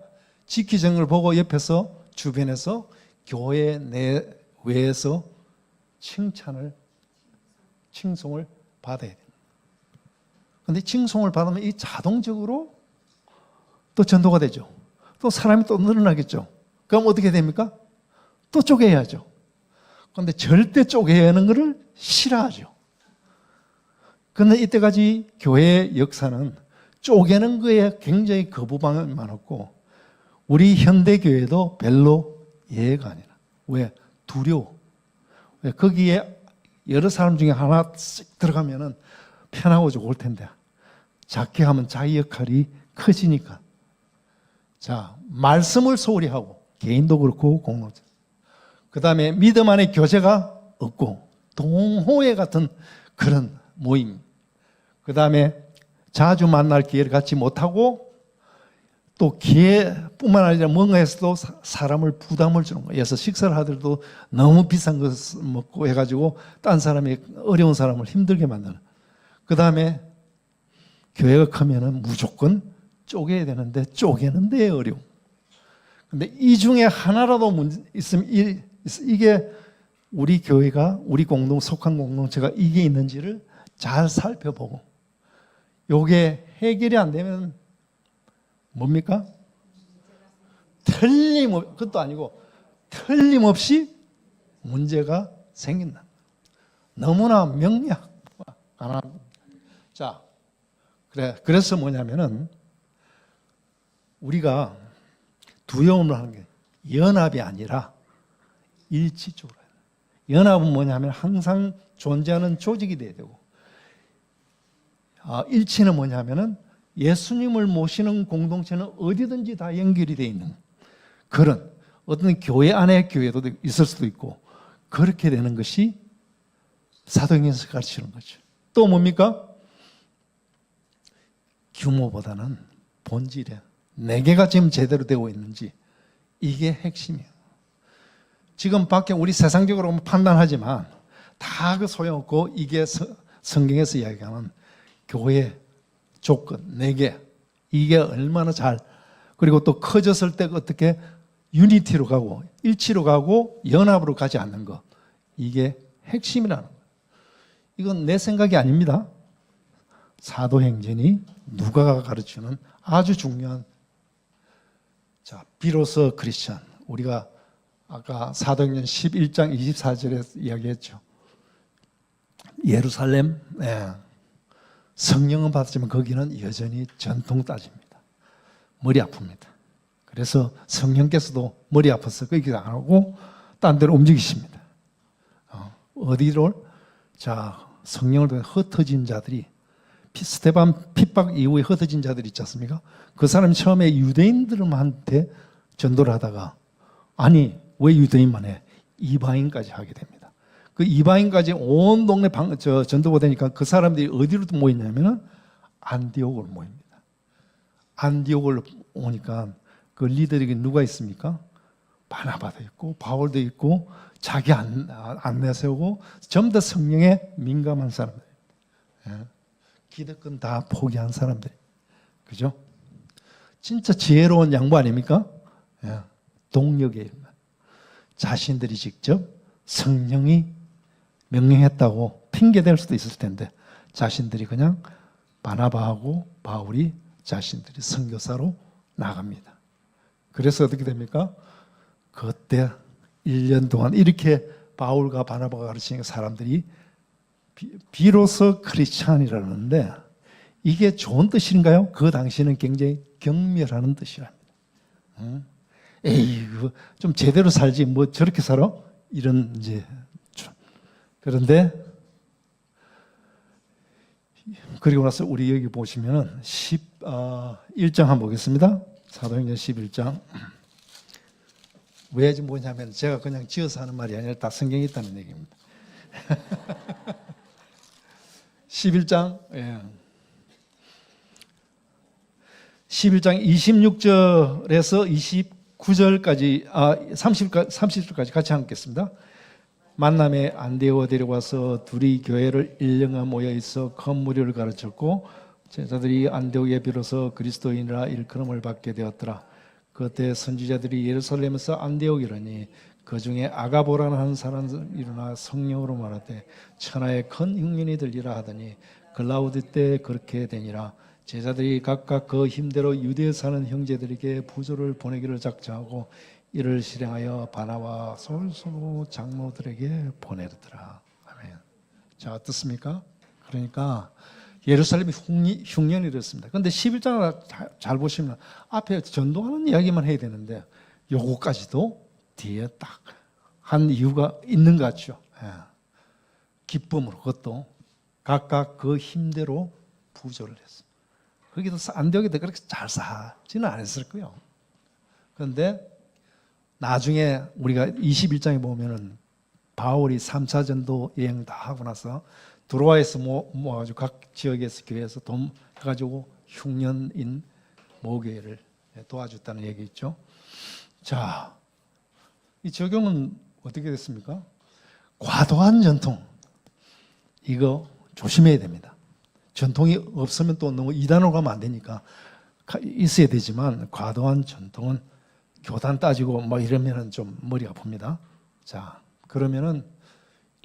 지키는 걸 보고 옆에서 주변에서 교회 내외에서 칭송을 받아야 돼요. 그런데 칭송을 받으면 이 자동적으로 또 전도가 되죠. 또 사람이 또 늘어나겠죠. 그럼 어떻게 됩니까? 또 쪼개야죠. 그런데 절대 쪼개야 하는 것을 싫어하죠. 그런데 이때까지 교회의 역사는 쪼개는 거에 굉장히 거부감이 많았고 우리 현대교회도 별로 예가 아니라. 왜? 두려워. 왜? 거기에 여러 사람 중에 하나 씩 들어가면 편하고 좋을 텐데 작게 하면 자기 역할이 커지니까. 자, 말씀을 소홀히 하고 개인도 그렇고 공동체. 그 다음에 믿음 안에 교제가 없고 동호회 같은 그런 모임. 그 다음에 자주 만날 기회를 갖지 못하고 또 기회뿐만 아니라 뭔가에서도 사람을 부담을 주는 거예요. 그래서 식사를 하더라도 너무 비싼 것을 먹고 해가지고 딴 사람이 어려운 사람을 힘들게 만드는. 그 다음에 교회가 크면은 무조건 쪼개야 되는데 쪼개는 데 어려움. 근데 이 중에 하나라도 문제 있으면 이게 우리 교회가 우리 속한 공동체가 이게 있는지를 잘 살펴보고 요게 해결이 안 되면 뭡니까? 그것도 아니고 틀림없이 문제가 생긴다. 너무나 명료한. 자, 그래서 뭐냐면은 우리가 두려움을 하는 게 연합이 아니라 일치적으로 해야 돼요. 연합은 뭐냐면 항상 존재하는 조직이 돼야 되고 일치는 뭐냐면은 예수님을 모시는 공동체는 어디든지 다 연결이 되어 있는 그런 어떤 교회 안에 교회도 있을 수도 있고 그렇게 되는 것이 사도행전에서 가르치는 거죠. 또 뭡니까? 규모보다는 본질이에요. 4개가 지금 제대로 되고 있는지 이게 핵심이에요. 지금 밖에 우리 세상적으로 판단하지만 다 그 소용없고 이게 성경에서 이야기하는 교회 조건 4개 이게 얼마나 잘 그리고 또 커졌을 때 어떻게 유니티로 가고 일치로 가고 연합으로 가지 않는 것 이게 핵심이라는 거예요. 이건 내 생각이 아닙니다. 사도행전이 누가가 가르치는 아주 중요한, 자, 비로소 크리스천. 우리가 아까 사도행전 11장 24절에 이야기했죠. 예루살렘, 성령은 받았지만 거기는 여전히 전통 따집니다. 머리 아픕니다. 그래서 성령께서도 머리 아파서 거기 안 오고 딴 데로 움직이십니다. 어디로? 자, 성령을 통해 흩어진 자들이, 스데반 핍박 이후에 흩어진 자들이 있지 않습니까? 그 사람이 처음에 유대인들한테 전도를 하다가, 아니 왜 유대인만 해? 이방인까지 하게 됩니다. 그 이방인까지 온 동네 전도가 되니까 그 사람들이 어디로 모이냐면은 안디옥으로 모입니다. 안디옥을 오니까 그 리더에게 누가 있습니까? 바나바도 있고 바울도 있고 자기 안 내세우고 전부 다 성령에 민감한 사람들, 기득권 다 포기한 사람들, 그죠? 진짜 지혜로운 양부 아닙니까? 동력이에요. 자신들이 직접 성령이 명령했다고 핑계댈 수도 있을 텐데 자신들이 그냥 바나바하고 바울이 자신들이 선교사로 나갑니다. 그래서 어떻게 됩니까? 그때 1년 동안 이렇게 바울과 바나바가 가르치는 사람들이 비로소 크리스찬이라는데 이게 좋은 뜻인가요? 그 당시에는 굉장히 경멸하는 뜻이랍니다. 에이, 좀 제대로 살지 뭐 저렇게 살아? 이런 이제. 그런데 그리고 나서 우리 여기 보시면은 11장 한번 보겠습니다. 사도행전 11장. 왜 뭐냐면 제가 그냥 지어서 하는 말이 아니라 다 성경에 있다는 얘기입니다. 11장, 11장 26절에서 29절까지, 30절까지 같이 읽겠습니다. 만남에 안디옥에 데려와서 둘이 교회를 1년간 모여 있어 건무료를 가르쳤고 제자들이 안디옥에 비로소 그리스도인이라 일컬음을 받게 되었더라. 그때 선지자들이 예루살렘에서 안디옥이라니 그 중에 아가보라는 한 사람이 일어나 성령으로 말하되 천하에 큰 흉년이 들리라 하더니 글라우디 때 그렇게 되니라. 제자들이 각각 그 힘대로 유대에 사는 형제들에게 부조를 보내기를 작정하고 이를 실행하여 바나와 솔솔로 장로들에게 보내더라. 아멘. 자, 어떻습니까? 그러니까 예루살렘이 흉년이 됐습니다. 그런데 11장을 잘 보시면 앞에 전도하는 이야기만 해야 되는데 요거까지도 뒤에 딱 한 이유가 있는 것 같죠. 기쁨으로 그것도 각각 그 힘대로 부조를 했습니다. 거기도 안디옥에도 그렇게 잘 사지는 않았을 거예요. 그런데 나중에 우리가 21장에 보면은 바울이 3차 전도 여행 다 하고 나서 드로아에서 모아가지고 각 지역에서 교회에서 돈 해가지고 흉년인 모교회를 도와줬다는 얘기 있죠. 자, 이 적용은 어떻게 됐습니까? 과도한 전통, 이거 조심해야 됩니다. 전통이 없으면 또 너무 이단으로 가면 안 되니까 있어야 되지만 과도한 전통은 교단 따지고 뭐 이러면은 좀 머리 아픕니다. 자, 그러면은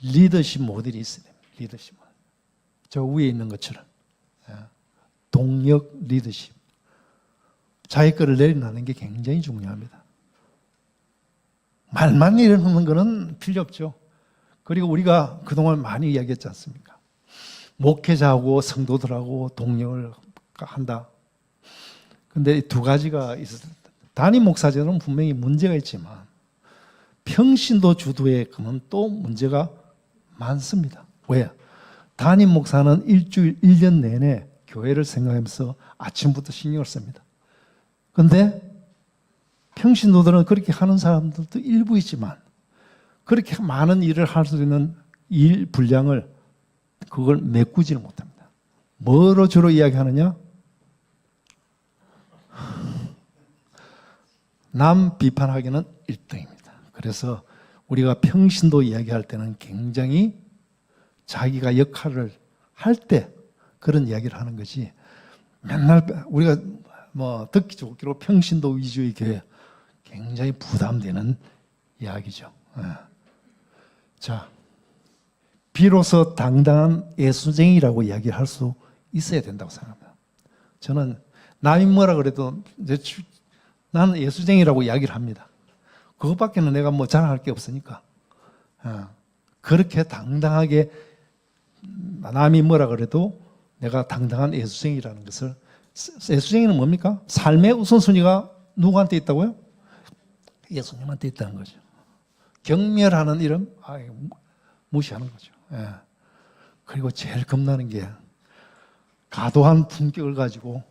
리더십 모델이 있어야 됩니다. 리더십 모델. 저 위에 있는 것처럼 동력 리더십. 자기 거를 내려놓는 게 굉장히 중요합니다. 말만 내려놓는 거는 필요 없죠. 그리고 우리가 그동안 많이 이야기했지 않습니까? 목회자하고 성도들하고 동력을 한다. 근데 두 가지가 있어요. 단임 목사제도는 분명히 문제가 있지만 평신도 주도회 그는 또 문제가 많습니다. 왜? 단임 목사는 일주일, 1년 내내 교회를 생각하면서 아침부터 신경을 씁니다. 그런데 평신도들은 그렇게 하는 사람들도 일부 있지만 그렇게 많은 일을 할 수 있는 일 분량을 그걸 메꾸지를 못합니다. 뭐로 주로 이야기하느냐? 남 비판하기는 1등입니다. 그래서 우리가 평신도 이야기할 때는 굉장히 자기가 역할을 할 때 그런 이야기를 하는 거지 맨날 우리가 뭐 듣기 좋기로 평신도 위주의 교회 굉장히 부담되는 이야기죠. 자, 비로소 당당한 예수쟁이라고 이야기할 수 있어야 된다고 생각합니다. 저는 남이 뭐라 그래도 나는 예수쟁이라고 이야기를 합니다. 그것밖에는 내가 뭐 자랑할 게 없으니까. 그렇게 당당하게 남이 뭐라 그래도 내가 당당한 예수쟁이라는 것을, 예수쟁이는 뭡니까? 삶의 우선순위가 누구한테 있다고요? 예수님한테 있다는 거죠. 경멸하는 이름 무시하는 거죠. 예. 그리고 제일 겁나는 게 과도한 품격을 가지고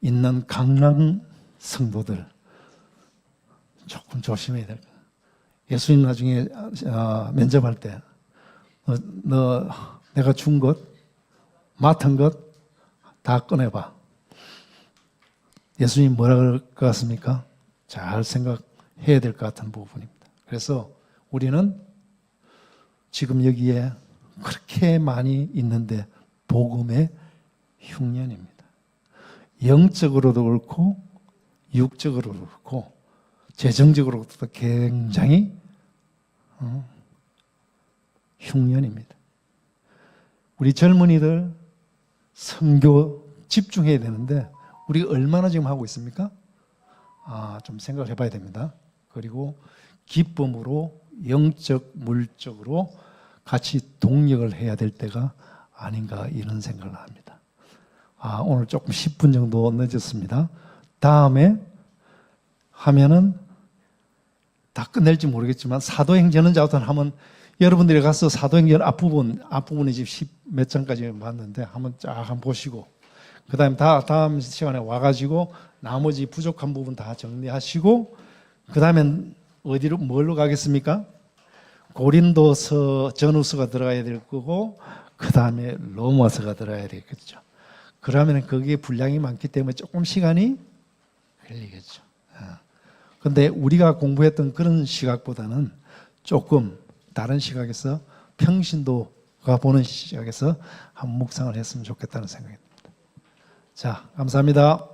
있는 강남 성도들 조금 조심해야 될 거예요. 예수님 나중에 면접할 때 너 내가 준 것, 맡은 것 다 꺼내봐. 예수님 뭐라 그럴 것 같습니까? 잘 생각해야 될 것 같은 부분입니다. 그래서 우리는 지금 여기에 그렇게 많이 있는데 복음의 흉년입니다. 영적으로도 그렇고 육적으로도 그렇고 재정적으로도 굉장히 흉년입니다. 우리 젊은이들 선교 집중해야 되는데 우리가 얼마나 지금 하고 있습니까? 좀 생각을 해봐야 됩니다. 그리고 기쁨으로 영적, 물적으로 같이 동력을 해야 될 때가 아닌가 이런 생각을 합니다. 오늘 조금 10분 정도 늦었습니다. 다음에 하면은 다 끝낼지 모르겠지만 사도행전은 자우탄 하면 여러분들이 가서 사도행전 앞부분에 지금 10몇 장까지 봤는데 한번 쫙 한번 보시고 그 다음에 다음 시간에 와가지고 나머지 부족한 부분 다 정리하시고 그 다음엔 뭘로 가겠습니까? 고린도서 전후서가 들어가야 될 거고 그 다음에 로마서가 들어가야 되겠죠. 그러면 거기에 분량이 많기 때문에 조금 시간이 걸리겠죠. 그런데 우리가 공부했던 그런 시각보다는 조금 다른 시각에서 평신도가 보는 시각에서 한번 묵상을 했으면 좋겠다는 생각입니다. 자, 감사합니다.